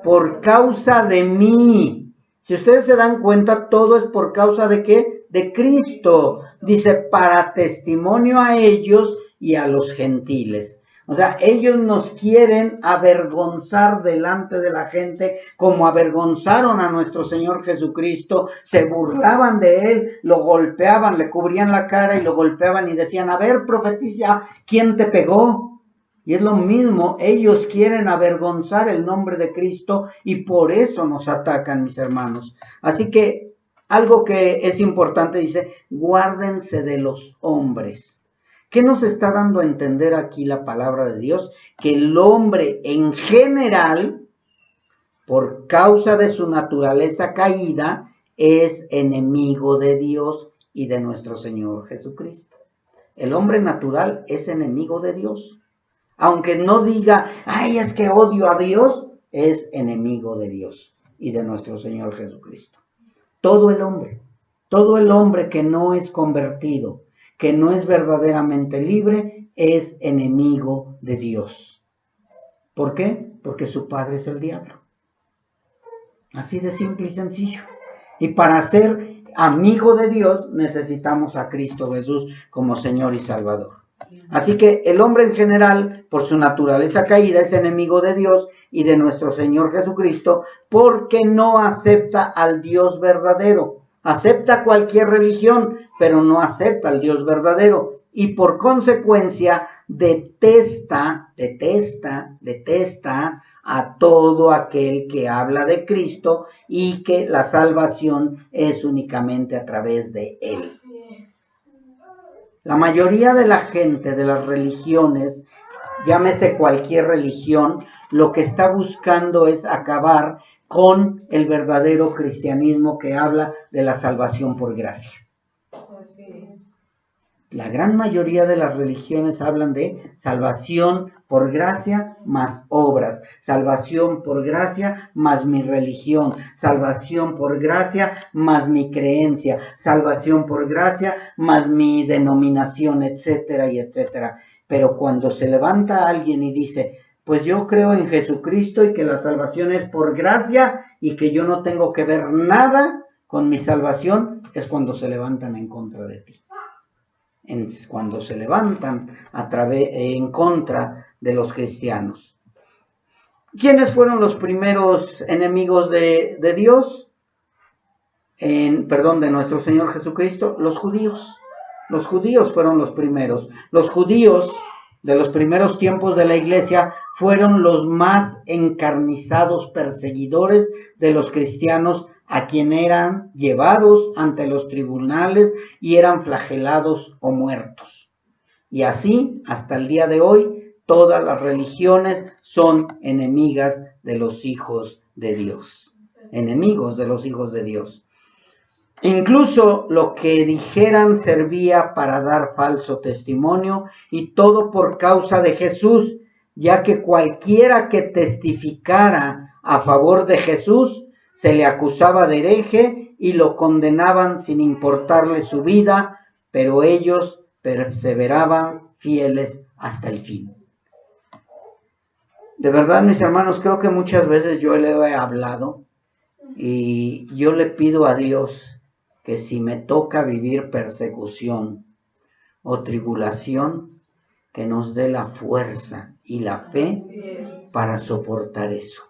S1: Por causa de mí. Si ustedes se dan cuenta, todo es por causa de ¿qué? De Cristo. Dice, para testimonio a ellos y a los gentiles. O sea, ellos nos quieren avergonzar delante de la gente, como avergonzaron a nuestro Señor Jesucristo, se burlaban de Él, lo golpeaban, le cubrían la cara y lo golpeaban y decían, a ver, profetiza, ¿quién te pegó? Y es lo mismo, ellos quieren avergonzar el nombre de Cristo y por eso nos atacan, mis hermanos. Así que algo que es importante, dice, guárdense de los hombres. ¿Qué nos está dando a entender aquí la palabra de Dios? Que el hombre en general, por causa de su naturaleza caída, es enemigo de Dios y de nuestro Señor Jesucristo. El hombre natural es enemigo de Dios. Aunque no diga, ay, es que odio a Dios, es enemigo de Dios y de nuestro Señor Jesucristo. Todo el hombre que no es convertido, que no es verdaderamente libre, es enemigo de Dios. ¿Por qué? Porque su padre es el diablo. Así de simple y sencillo. Y para ser amigo de Dios necesitamos a Cristo Jesús como Señor y Salvador. Así que el hombre en general, por su naturaleza caída, es enemigo de Dios y de nuestro Señor Jesucristo, porque no acepta al Dios verdadero. Acepta cualquier religión, pero no acepta al Dios verdadero. Y por consecuencia, detesta a todo aquel que habla de Cristo y que la salvación es únicamente a través de Él. La mayoría de la gente de las religiones, llámese cualquier religión, lo que está buscando es acabar con el verdadero cristianismo que habla de la salvación por gracia. La gran mayoría de las religiones hablan de salvación por gracia más obras, salvación por gracia más mi religión, salvación por gracia más mi creencia, salvación por gracia más mi denominación, etcétera y etcétera. Pero cuando se levanta alguien y dice, pues yo creo en Jesucristo y que la salvación es por gracia y que yo no tengo que ver nada con mi salvación, es cuando se levantan en contra de ti. Cuando se levantan en contra de los cristianos. ¿Quiénes fueron los primeros enemigos de Dios? De nuestro Señor Jesucristo, los judíos. Los judíos fueron los primeros. Los judíos de los primeros tiempos de la iglesia fueron los más encarnizados perseguidores de los cristianos, a quien eran llevados ante los tribunales y eran flagelados o muertos. Y así, hasta el día de hoy, todas las religiones son enemigas de los hijos de Dios. Enemigos de los hijos de Dios. Incluso lo que dijeran servía para dar falso testimonio, y todo por causa de Jesús, ya que cualquiera que testificara a favor de Jesús se le acusaba de hereje y lo condenaban sin importarle su vida, pero ellos perseveraban fieles hasta el fin. De verdad, mis hermanos, creo que muchas veces yo le he hablado y yo le pido a Dios que si me toca vivir persecución o tribulación, que nos dé la fuerza y la fe para soportar eso.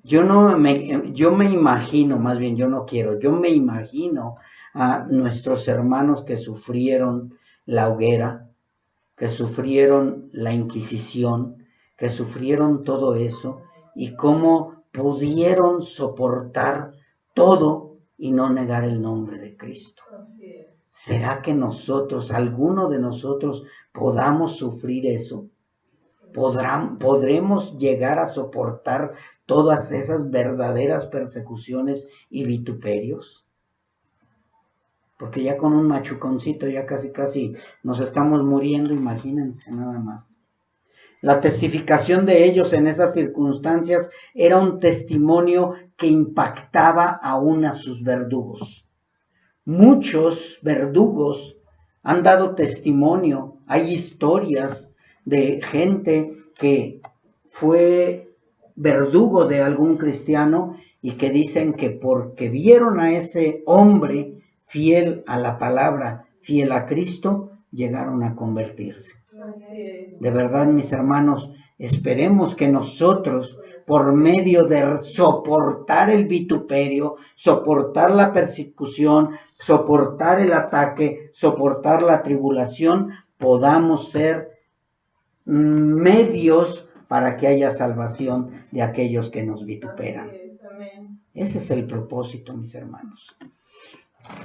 S1: Yo me imagino, más bien yo no quiero, yo me imagino a nuestros hermanos que sufrieron la hoguera, que sufrieron la Inquisición, que sufrieron todo eso y cómo pudieron soportar todo y no negar el nombre de Cristo. ¿Será que nosotros, alguno de nosotros, podamos sufrir eso? ¿Podremos llegar a soportar todas esas verdaderas persecuciones y vituperios? Porque ya con un machuconcito ya casi nos estamos muriendo, imagínense nada más. La testificación de ellos en esas circunstancias era un testimonio que impactaba aún a sus verdugos. Muchos verdugos han dado testimonio. Hay historias de gente que fue verdugo de algún cristiano y que dicen que porque vieron a ese hombre fiel a la palabra, fiel a Cristo, llegaron a convertirse. De verdad, mis hermanos, esperemos que nosotros, por medio de soportar el vituperio, soportar la persecución, soportar el ataque, soportar la tribulación, podamos ser medios para que haya salvación de aquellos que nos vituperan. Ese es el propósito, mis hermanos.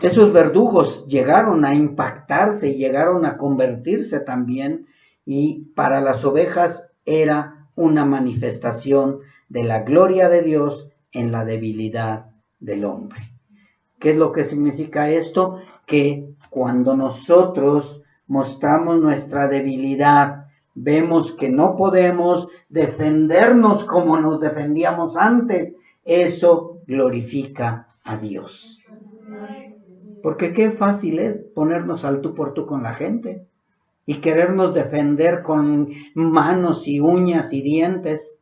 S1: Esos verdugos llegaron a impactarse, llegaron a convertirse también, y para las ovejas era una manifestación de la gloria de Dios en la debilidad del hombre. ¿Qué es lo que significa esto? Que cuando nosotros mostramos nuestra debilidad, vemos que no podemos defendernos como nos defendíamos antes, eso glorifica a Dios. Porque qué fácil es ponernos al tú por tú con la gente y querernos defender con manos y uñas y dientes,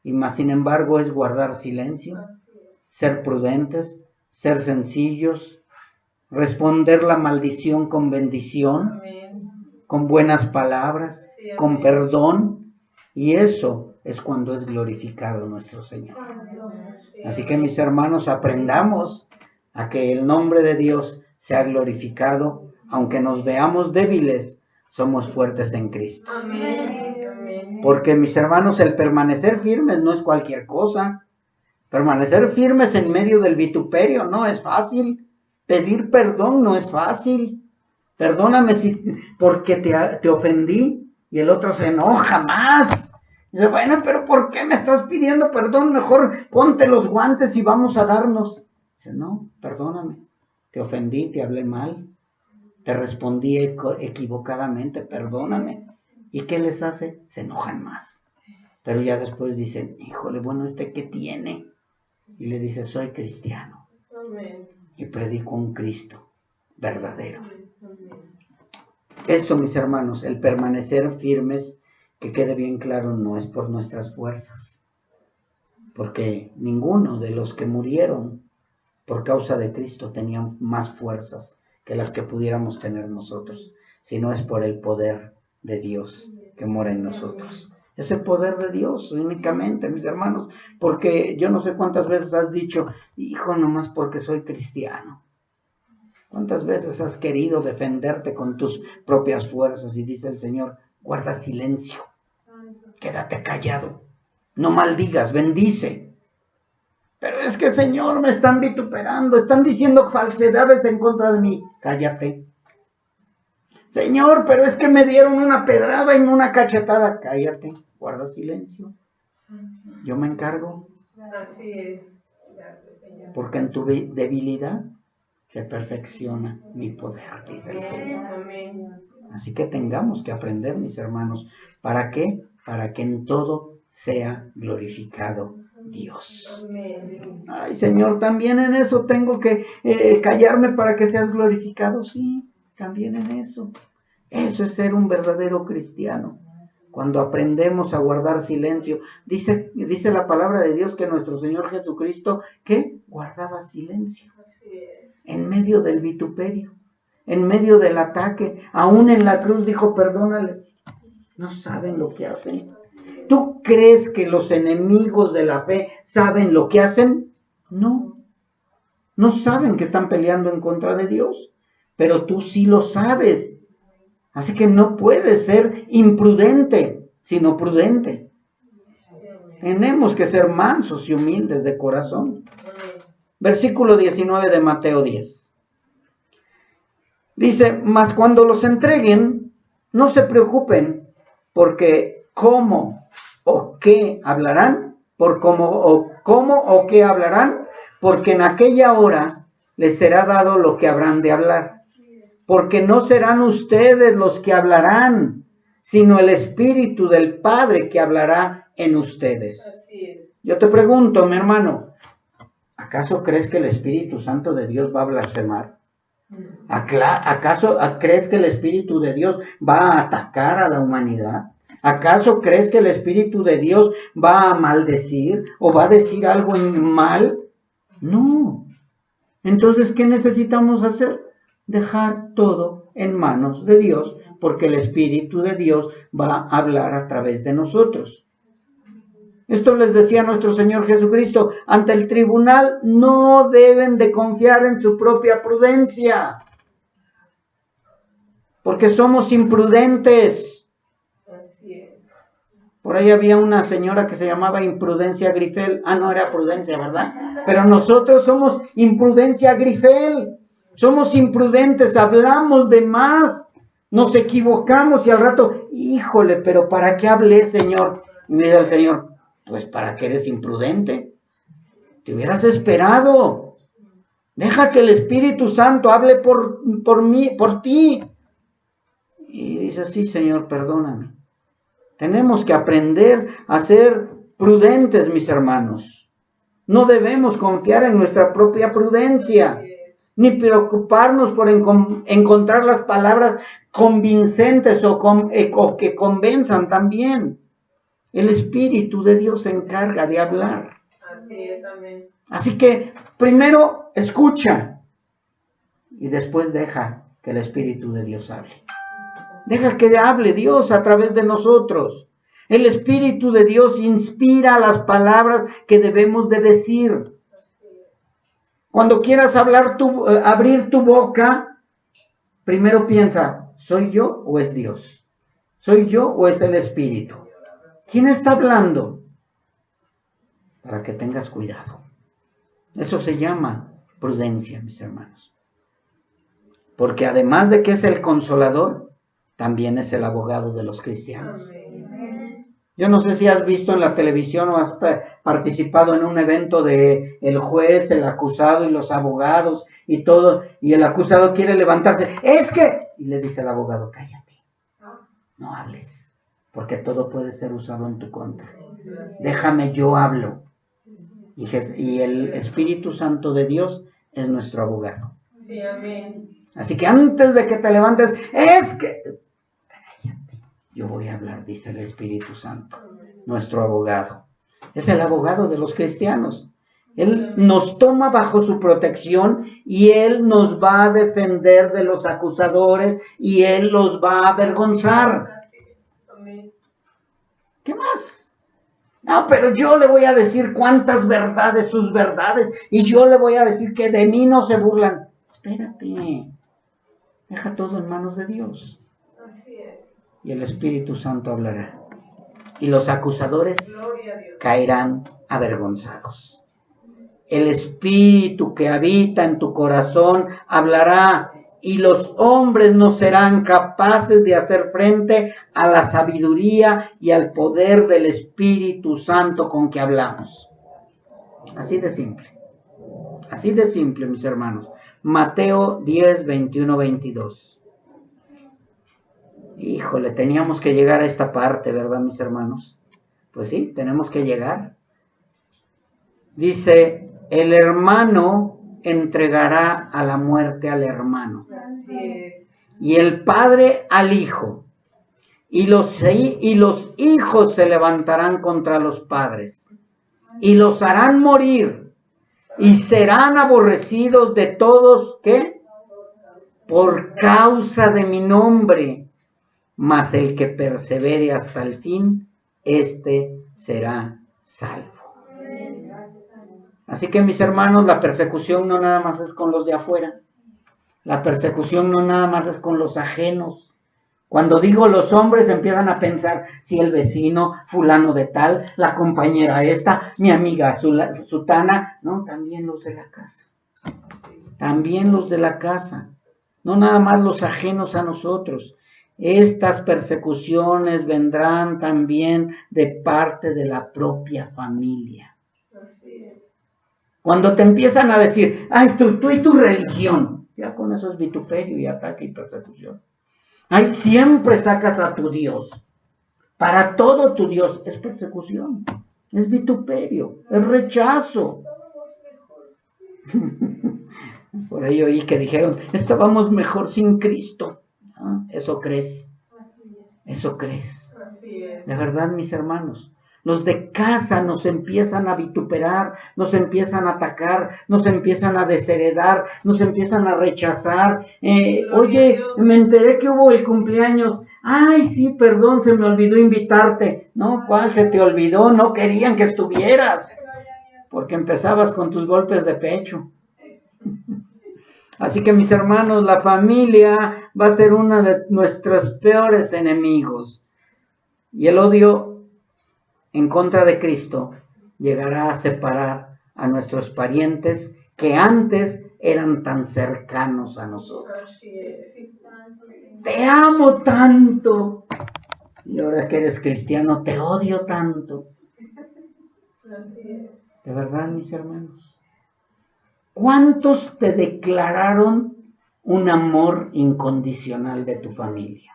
S1: y más sin embargo es guardar silencio, ser prudentes, ser sencillos, responder la maldición con bendición, con buenas palabras, con perdón, y eso es cuando es glorificado nuestro Señor. Así que, mis hermanos, aprendamos a que el nombre de Dios sea glorificado, aunque nos veamos débiles, somos fuertes en Cristo. Porque, mis hermanos, el permanecer firmes no es cualquier cosa. Permanecer firmes en medio del vituperio no es fácil. Pedir perdón no es fácil. Perdóname porque te ofendí, y el otro se enoja más. Dice, bueno, pero ¿por qué me estás pidiendo perdón? Mejor ponte los guantes y vamos a darnos. Dice, no, perdóname. Te ofendí, te hablé mal, te respondí equivocadamente, perdóname. ¿Y qué les hace? Se enojan más. Pero ya después dicen, híjole, bueno, ¿qué tiene? Y le dice, soy cristiano. Y predico un Cristo verdadero. Eso, mis hermanos, el permanecer firmes, que quede bien claro, no es por nuestras fuerzas. Porque ninguno de los que murieron por causa de Cristo tenían más fuerzas que las que pudiéramos tener nosotros, sino es por el poder de Dios que mora en nosotros. Es el poder de Dios únicamente, mis hermanos, porque yo no sé cuántas veces has dicho, hijo, nomás porque soy cristiano. ¿Cuántas veces has querido defenderte con tus propias fuerzas? Y dice el Señor, guarda silencio, quédate callado, no maldigas, bendice. Pero es que, Señor, me están vituperando, están diciendo falsedades en contra de mí. Cállate. Señor, pero es que me dieron una pedrada y una cachetada. Cállate, guarda silencio. Yo me encargo. Porque en tu debilidad se perfecciona mi poder, dice el Señor. Así que tengamos que aprender, mis hermanos. ¿Para qué? Para que en todo sea glorificado Dios. Ay, Señor, también en eso tengo que callarme para que seas glorificado. Sí, también en eso. Eso es ser un verdadero cristiano. Cuando aprendemos a guardar silencio, dice la palabra de Dios que nuestro Señor Jesucristo, ¿qué? Guardaba silencio. En medio del vituperio, en medio del ataque, aún en la cruz dijo, perdónales, no saben lo que hacen. ¿Tú crees que los enemigos de la fe saben lo que hacen? No, no saben que están peleando en contra de Dios, pero tú sí lo sabes. Así que no puedes ser imprudente, sino prudente. Tenemos que ser mansos y humildes de corazón. Versículo 19 de Mateo 10. Dice, mas cuando los entreguen, no se preocupen, porque cómo o qué hablarán, por cómo o qué hablarán, porque en aquella hora les será dado lo que habrán de hablar. Porque no serán ustedes los que hablarán, sino el Espíritu del Padre que hablará en ustedes. Yo te pregunto, mi hermano, ¿acaso crees que el Espíritu Santo de Dios va a blasfemar? ¿Acaso crees que el Espíritu de Dios va a atacar a la humanidad? ¿Acaso crees que el Espíritu de Dios va a maldecir o va a decir algo mal? No. Entonces, ¿qué necesitamos hacer? Dejar todo en manos de Dios, porque el Espíritu de Dios va a hablar a través de nosotros. Esto les decía nuestro Señor Jesucristo, ante el tribunal no deben de confiar en su propia prudencia, porque somos imprudentes. Por ahí había una señora que se llamaba Imprudencia Grifel. No era Prudencia, ¿verdad? Pero nosotros somos Imprudencia Grifel. Somos imprudentes, hablamos de más, nos equivocamos y al rato, híjole, pero ¿para qué hablé, Señor? Y me dice el Señor, pues para que eres imprudente. Te hubieras esperado. Deja que el Espíritu Santo hable por ti. Y dice, sí, Señor, perdóname. Tenemos que aprender a ser prudentes, mis hermanos. No debemos confiar en nuestra propia prudencia, ni preocuparnos por encontrar las palabras convincentes o que convenzan también. El Espíritu de Dios se encarga de hablar. Así que primero escucha y después deja que el Espíritu de Dios hable. Deja que hable Dios a través de nosotros. El Espíritu de Dios inspira las palabras que debemos de decir. Cuando quieras abrir tu boca, primero piensa, ¿soy yo o es Dios? ¿Soy yo o es el Espíritu? ¿Quién está hablando? Para que tengas cuidado. Eso se llama prudencia, mis hermanos. Porque además de que es el consolador, también es el abogado de los cristianos. Yo no sé si has visto en la televisión o has participado en un evento de el juez, el acusado y los abogados y todo, y el acusado quiere levantarse. Y le dice al abogado, cállate, no hables, porque todo puede ser usado en tu contra. Déjame, yo hablo. Y el Espíritu Santo de Dios es nuestro abogado. Sí, amén. Así que antes de que te levantes, cállate, yo voy a hablar, dice el Espíritu Santo, nuestro abogado. Es el abogado de los cristianos. Él nos toma bajo su protección y Él nos va a defender de los acusadores y Él los va a avergonzar. ¿Qué más? No, pero yo le voy a decir cuántas verdades, sus verdades, y yo le voy a decir que de mí no se burlan. Espérate, deja todo en manos de Dios. Y el Espíritu Santo hablará. Y los acusadores caerán avergonzados. El Espíritu que habita en tu corazón hablará, y los hombres no serán capaces de hacer frente a la sabiduría y al poder del Espíritu Santo con que hablamos. Así de simple, mis hermanos. Mateo 10, 21, 22. Híjole, teníamos que llegar a esta parte, ¿verdad, mis hermanos? Pues sí, tenemos que llegar. Dice, el hermano entregará a la muerte al hermano. Y el padre al hijo. Y los hijos se levantarán contra los padres. Y los harán morir. Y serán aborrecidos de todos, ¿qué? Por causa de mi nombre. Mas el que persevere hasta el fin, éste será salvo. Así que, mis hermanos, la persecución no nada más es con los de afuera. La persecución no nada más es con los ajenos. Cuando digo los hombres, empiezan a pensar si el vecino, fulano de tal, la compañera esta, mi amiga sutana. No, también los de la casa. También los de la casa. No nada más los ajenos a nosotros. Estas persecuciones vendrán también de parte de la propia familia. Cuando te empiezan a decir, ay, tú y tu religión, ya con eso es vituperio y ataque y persecución. Ay, siempre sacas a tu Dios. Para todo tu Dios es persecución, es vituperio, es rechazo. Por ahí oí que dijeron, estábamos mejor sin Cristo. ¿Ah? ¿Eso crees? ¿Eso crees? De verdad, mis hermanos. Los de casa nos empiezan a vituperar, nos empiezan a atacar, nos empiezan a desheredar, nos empiezan a rechazar. Oye, me enteré que hubo el cumpleaños. Ay, sí, perdón, se me olvidó invitarte. No, ¿cuál se te olvidó? No querían que estuvieras. Porque empezabas con tus golpes de pecho. Así que, mis hermanos, la familia va a ser uno de nuestros peores enemigos. Y el odio en contra de Cristo llegará a separar a nuestros parientes que antes eran tan cercanos a nosotros. Te amo tanto y ahora que eres cristiano te odio tanto. De verdad, mis hermanos. ¿Cuántos te declararon un amor incondicional de tu familia?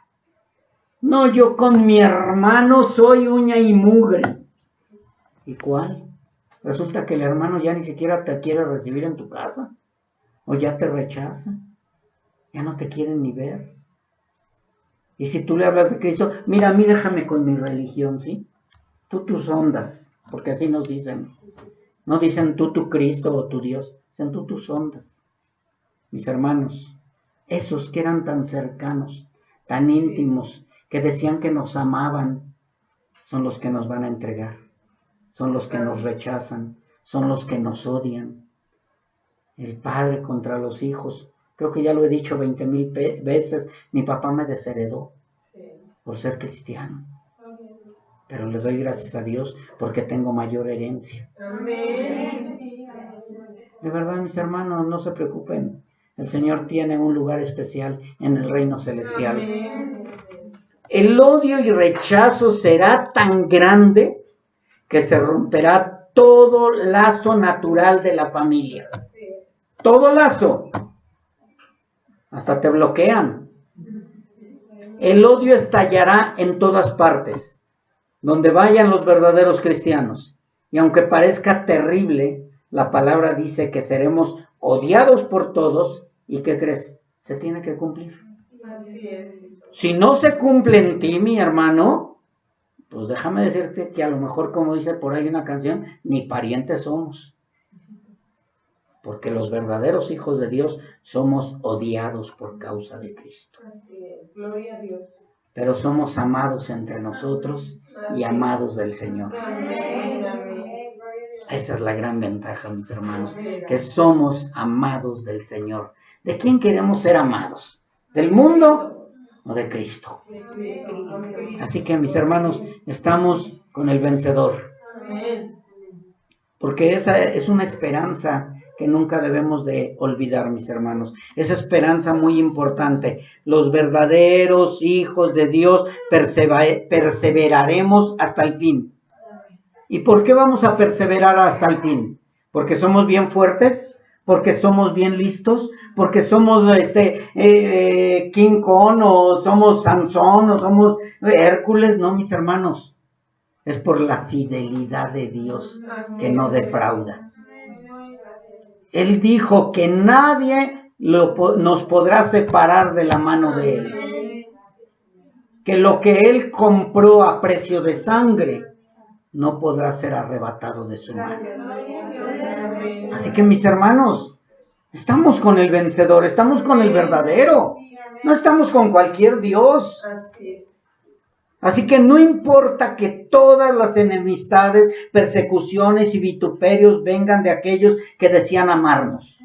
S1: No, yo con mi hermano soy uña y mugre. ¿Y cuál? Resulta que el hermano ya ni siquiera te quiere recibir en tu casa. O ya te rechaza. Ya no te quieren ni ver. Y si tú le hablas de Cristo, mira, a mí déjame con mi religión, ¿sí? Tú tus ondas, porque así nos dicen. No dicen tú tu Cristo o tu Dios. Dicen tú tus ondas. Mis hermanos, esos que eran tan cercanos, tan íntimos, que decían que nos amaban, son los que nos van a entregar, son los que nos rechazan, son los que nos odian. El padre contra los hijos. Creo que ya lo he dicho 20,000 veces, mi papá me desheredó por ser cristiano. Pero le doy gracias a Dios porque tengo mayor herencia. Amén. De verdad, mis hermanos, no se preocupen. El Señor tiene un lugar especial en el reino celestial. Amén. El odio y rechazo será tan grande que se romperá todo lazo natural de la familia. Todo lazo. Hasta te bloquean. El odio estallará en todas partes, donde vayan los verdaderos cristianos. Y aunque parezca terrible, la palabra dice que seremos odiados por todos. ¿Y qué crees? Se tiene que cumplir. Si no se cumple en ti, mi hermano, pues déjame decirte que a lo mejor, como dice por ahí una canción, ni parientes somos. Porque los verdaderos hijos de Dios somos odiados por causa de Cristo.
S2: Gloria a Dios.
S1: Pero somos amados entre nosotros y amados del Señor.
S2: Amén.
S1: Esa es la gran ventaja, mis hermanos, que somos amados del Señor. ¿De quién queremos ser amados? ¿Del mundo o de Cristo? Así que, mis hermanos, estamos con el vencedor. Porque esa es una esperanza que nunca debemos de olvidar, mis hermanos. Esa esperanza muy importante. Los verdaderos hijos de Dios perseveraremos hasta el fin. ¿Y por qué vamos a perseverar hasta el fin? ¿Porque somos bien fuertes? porque somos bien listos, porque somos King Kong, o somos Sansón, o somos Hércules. No, mis hermanos, es por la fidelidad de Dios que no defrauda. Él dijo que nadie nos podrá separar de la mano de Él. Que lo que Él compró a precio de sangre no podrá ser arrebatado de su mano. Así que, mis hermanos, estamos con el vencedor, estamos con el verdadero, no estamos con cualquier Dios. Así que no importa que todas las enemistades, persecuciones y vituperios vengan de aquellos que decían amarnos.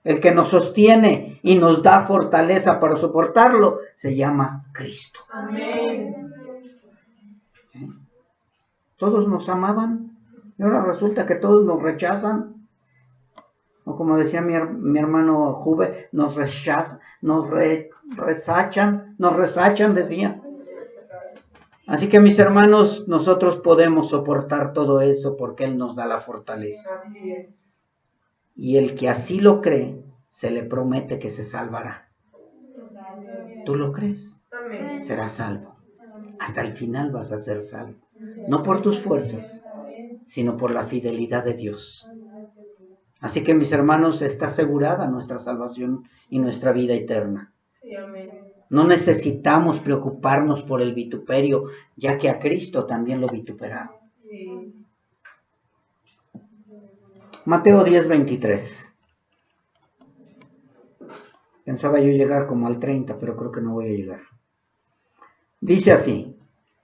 S1: El que nos sostiene y nos da fortaleza para soportarlo se llama Cristo.
S2: Amén.
S1: ¿Sí? Todos nos amaban y ahora resulta que todos nos rechazan. O como decía mi hermano Juve, nos rechazan, nos resachan, decía. Así que, mis hermanos, nosotros podemos soportar todo eso porque Él nos da la fortaleza. Y el que así lo cree, se le promete que se salvará. ¿Tú lo crees? Serás salvo. Hasta el final vas a ser salvo. No por tus fuerzas, sino por la fidelidad de Dios. Así que, mis hermanos, está asegurada nuestra salvación y nuestra vida eterna. No necesitamos preocuparnos por el vituperio, ya que a Cristo también lo vituperaron. Mateo 10:23. Pensaba yo llegar como al 30, pero creo que no voy a llegar. Dice así: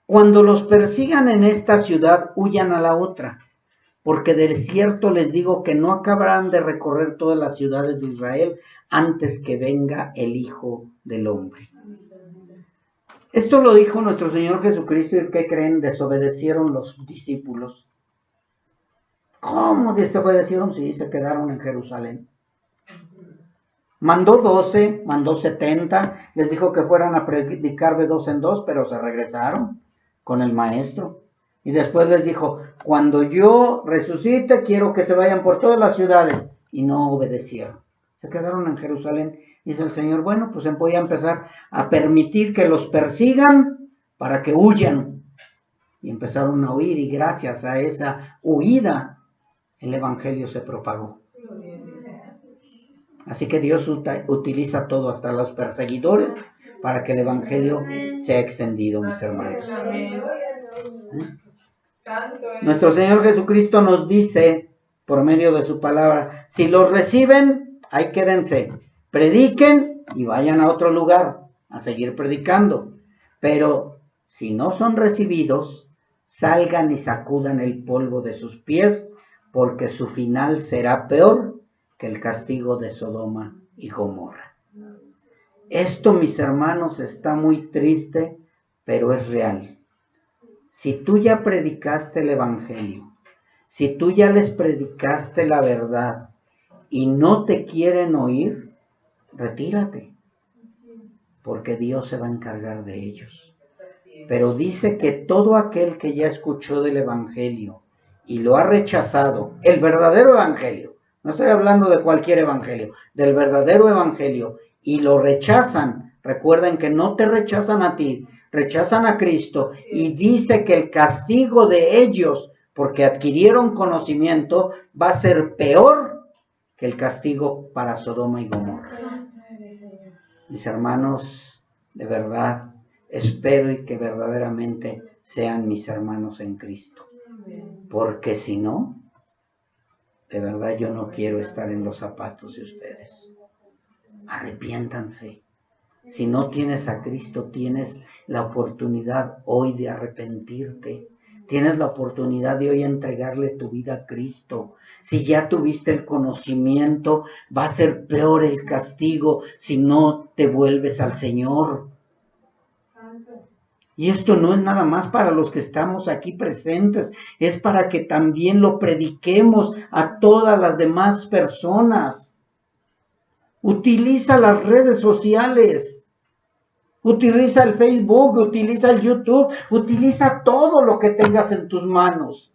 S1: cuando los persigan en esta ciudad, huyan a la otra, porque de cierto les digo que no acabarán de recorrer todas las ciudades de Israel antes que venga el Hijo del Hombre. Esto lo dijo nuestro Señor Jesucristo, y ¿qué creen? Desobedecieron los discípulos. ¿Cómo desobedecieron? Sí, se quedaron en Jerusalén. Mandó 12, mandó 70, les dijo que fueran a predicar de 2 en 2, pero se regresaron con el maestro. Y después les dijo: cuando yo resucite, quiero que se vayan por todas las ciudades. Y no obedecieron. Se quedaron en Jerusalén. Dice el Señor: bueno, pues voy a empezar a permitir que los persigan para que huyan. Y empezaron a huir, y gracias a esa huida, el Evangelio se propagó. Así que Dios utiliza todo, hasta los perseguidores, para que el Evangelio sea extendido, mis hermanos. Nuestro Señor Jesucristo nos dice, por medio de su palabra: si los reciben, ahí quédense, prediquen y vayan a otro lugar a seguir predicando. Pero si no son recibidos, salgan y sacudan el polvo de sus pies, porque su final será peor que el castigo de Sodoma y Gomorra. Esto, mis hermanos, está muy triste, pero es real. Si tú ya predicaste el Evangelio, si tú ya les predicaste la verdad y no te quieren oír, retírate, porque Dios se va a encargar de ellos. Pero dice que todo aquel que ya escuchó del Evangelio y lo ha rechazado, el verdadero Evangelio, no estoy hablando de cualquier Evangelio, del verdadero Evangelio, y lo rechazan, recuerden que no te rechazan a ti, rechazan a Cristo, y dice que el castigo de ellos, porque adquirieron conocimiento, va a ser peor que el castigo para Sodoma y Gomorra. Mis hermanos, de verdad, espero y que verdaderamente sean mis hermanos en Cristo, porque si no, de verdad yo no quiero estar en los zapatos de ustedes. Arrepiéntanse. Si no tienes a Cristo, tienes la oportunidad hoy de arrepentirte. Tienes la oportunidad de hoy entregarle tu vida a Cristo. Si ya tuviste el conocimiento, va a ser peor el castigo si no te vuelves al Señor. Y esto no es nada más para los que estamos aquí presentes, es para que también lo prediquemos a todas las demás personas. Utiliza las redes sociales, utiliza el Facebook, utiliza el YouTube, utiliza todo lo que tengas en tus manos.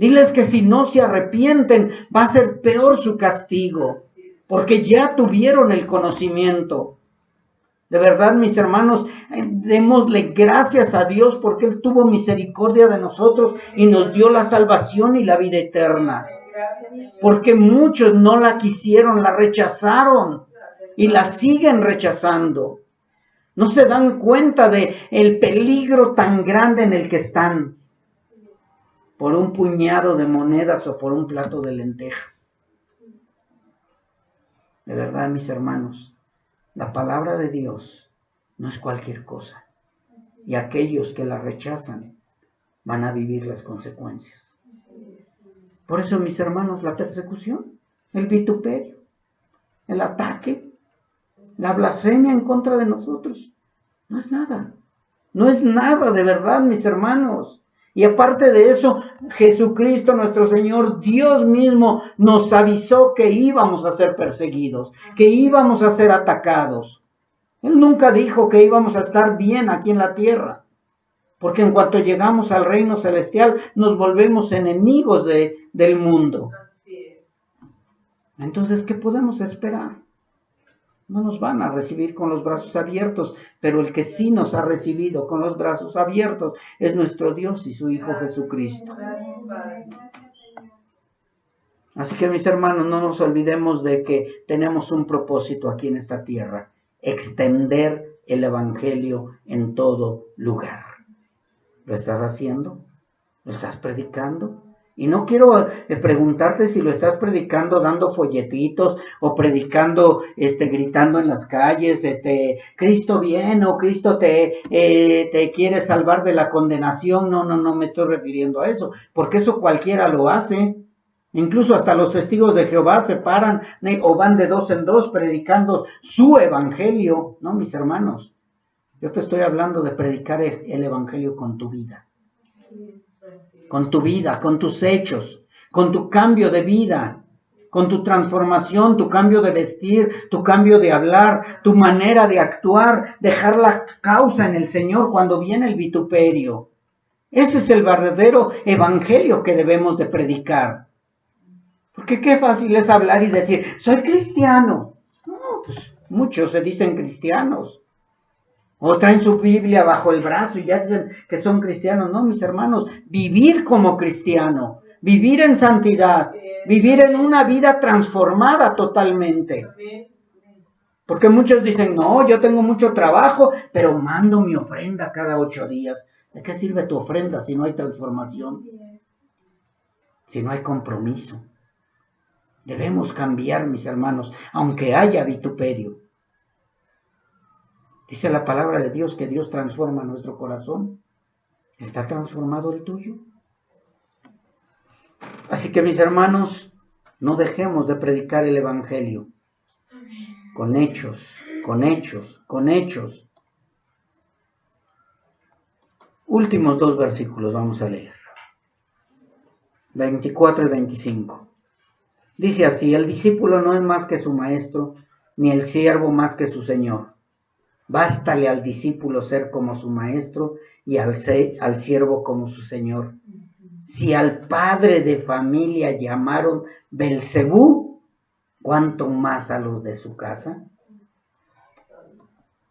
S1: Diles que si no se arrepienten, va a ser peor su castigo, porque ya tuvieron el conocimiento. De verdad, mis hermanos, démosle gracias a Dios porque Él tuvo misericordia de nosotros y nos dio la salvación y la vida eterna. Porque muchos no la quisieron, la rechazaron y la siguen rechazando. No se dan cuenta de el peligro tan grande en el que están por un puñado de monedas o por un plato de lentejas. De verdad, mis hermanos, la palabra de Dios no es cualquier cosa. Y aquellos que la rechazan van a vivir las consecuencias. Por eso, mis hermanos, la persecución, el vituperio, el ataque, la blasfemia en contra de nosotros, no es nada. No es nada, de verdad, mis hermanos. Y aparte de eso, Jesucristo, nuestro Señor, Dios mismo, nos avisó que íbamos a ser perseguidos, que íbamos a ser atacados. Él nunca dijo que íbamos a estar bien aquí en la tierra, porque en cuanto llegamos al reino celestial, nos volvemos enemigos del mundo. Entonces, ¿qué podemos esperar? No nos van a recibir con los brazos abiertos, pero el que sí nos ha recibido con los brazos abiertos es nuestro Dios y su Hijo Jesucristo. Así que, mis hermanos, no nos olvidemos de que tenemos un propósito aquí en esta tierra: extender el Evangelio en todo lugar. ¿Lo estás haciendo? ¿Lo estás predicando? Y no quiero preguntarte si lo estás predicando dando folletitos o predicando, gritando en las calles, Cristo viene o Cristo te quiere salvar de la condenación. No me estoy refiriendo a eso, porque eso cualquiera lo hace. Incluso hasta los testigos de Jehová se paran o van de dos en dos predicando su evangelio. No, mis hermanos, yo te estoy hablando de predicar el evangelio con tu vida. Con tu vida, con tus hechos, con tu cambio de vida, con tu transformación, tu cambio de vestir, tu cambio de hablar, tu manera de actuar, dejar la causa en el Señor cuando viene el vituperio. Ese es el verdadero evangelio que debemos de predicar. Porque qué fácil es hablar y decir, soy cristiano. No, pues muchos se dicen cristianos. O traen su Biblia bajo el brazo y ya dicen que son cristianos. No, mis hermanos, vivir como cristiano, vivir en santidad, vivir en una vida transformada totalmente. Porque muchos dicen, no, yo tengo mucho trabajo, pero mando mi ofrenda cada 8 días. ¿De qué sirve tu ofrenda si no hay transformación? Si no hay compromiso. Debemos cambiar, mis hermanos, aunque haya vituperio. Dice la palabra de Dios que Dios transforma nuestro corazón. ¿Está transformado el tuyo? Así que, mis hermanos, no dejemos de predicar el evangelio. Con hechos, con hechos, con hechos. Últimos 2 versículos vamos a leer. 24 y 25. Dice así: el discípulo no es más que su maestro, ni el siervo más que su señor. Bástale al discípulo ser como su maestro y al siervo como su señor. Si al padre de familia llamaron Belcebú, ¿cuánto más a los de su casa?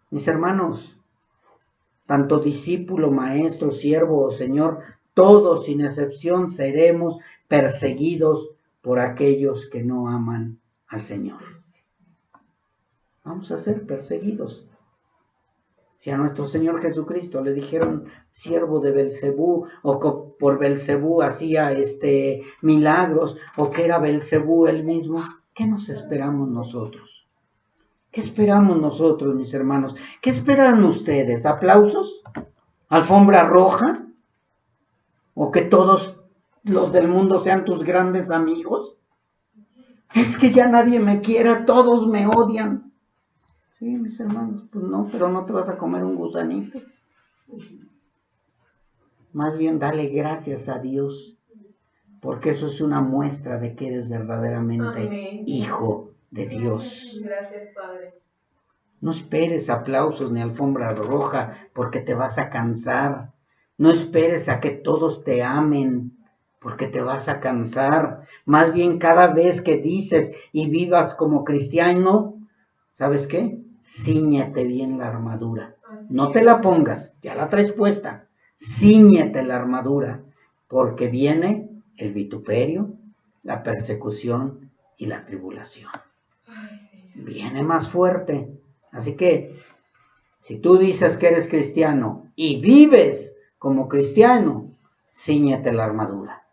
S1: Mis hermanos, tanto discípulo, maestro, siervo o señor, todos sin excepción seremos perseguidos por aquellos que no aman al Señor. Vamos a ser perseguidos. Si a nuestro Señor Jesucristo le dijeron siervo de Belcebú, o por Belcebú hacía milagros, o que era Belcebú él mismo, ¿qué nos esperamos nosotros? ¿Qué esperamos nosotros, mis hermanos? ¿Qué esperan ustedes? ¿Aplausos? ¿Alfombra roja? ¿O que todos los del mundo sean tus grandes amigos? Es que ya nadie me quiere, todos me odian. Sí, mis hermanos, pues no, pero no te vas a comer un gusanito. Más bien dale gracias a Dios, porque eso es una muestra de que eres verdaderamente
S2: Amén.
S1: Hijo de Dios.
S2: Gracias, Padre.
S1: No esperes aplausos ni alfombra roja, porque te vas a cansar. No esperes a que todos te amen, porque te vas a cansar. Más bien cada vez que dices y vivas como cristiano, ¿sabes qué? Cíñete bien la armadura. No te la pongas, ya la traes puesta. Cíñete la armadura, porque viene el vituperio, la persecución y la tribulación. Viene más fuerte. Así que, si tú dices que eres cristiano y vives como cristiano, cíñete la armadura,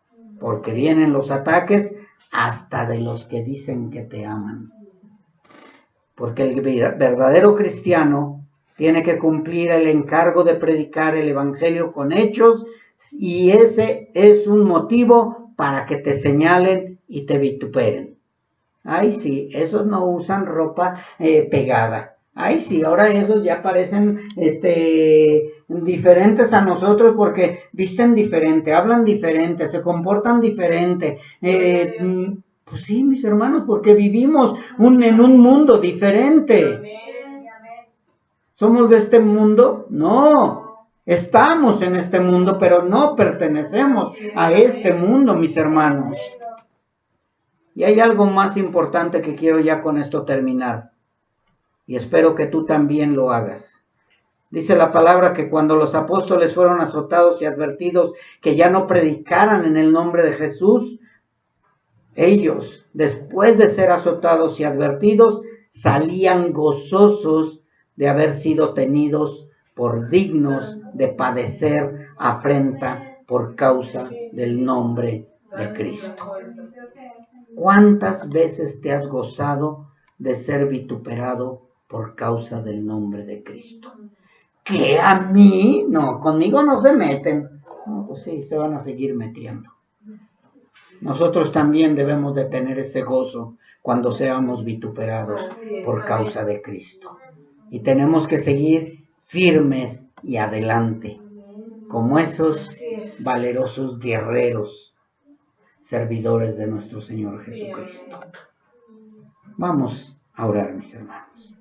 S1: porque vienen los ataques hasta de los que dicen que te aman. Porque el verdadero cristiano tiene que cumplir el encargo de predicar el evangelio con hechos, y ese es un motivo para que te señalen y te vituperen. Ay, sí, esos no usan ropa pegada. Ay, sí, ahora esos ya parecen diferentes a nosotros porque visten diferente, hablan diferente, se comportan diferente. Pues sí, mis hermanos, porque vivimos en un mundo diferente. ¿Somos de este mundo? No. Estamos en este mundo, pero no pertenecemos a este mundo, mis hermanos. Y hay algo más importante que quiero ya con esto terminar. Y espero que tú también lo hagas. Dice la palabra que cuando los apóstoles fueron azotados y advertidos que ya no predicaran en el nombre de Jesús, ellos, después de ser azotados y advertidos, salían gozosos de haber sido tenidos por dignos de padecer afrenta por causa del nombre de Cristo. ¿Cuántas veces te has gozado de ser vituperado por causa del nombre de Cristo? ¿Qué, a mí? No, conmigo no se meten. No, pues sí, se van a seguir metiendo. Nosotros también debemos de tener ese gozo cuando seamos vituperados por causa de Cristo. Y tenemos que seguir firmes y adelante, como esos valerosos guerreros, servidores de nuestro Señor Jesucristo. Vamos a orar, mis hermanos.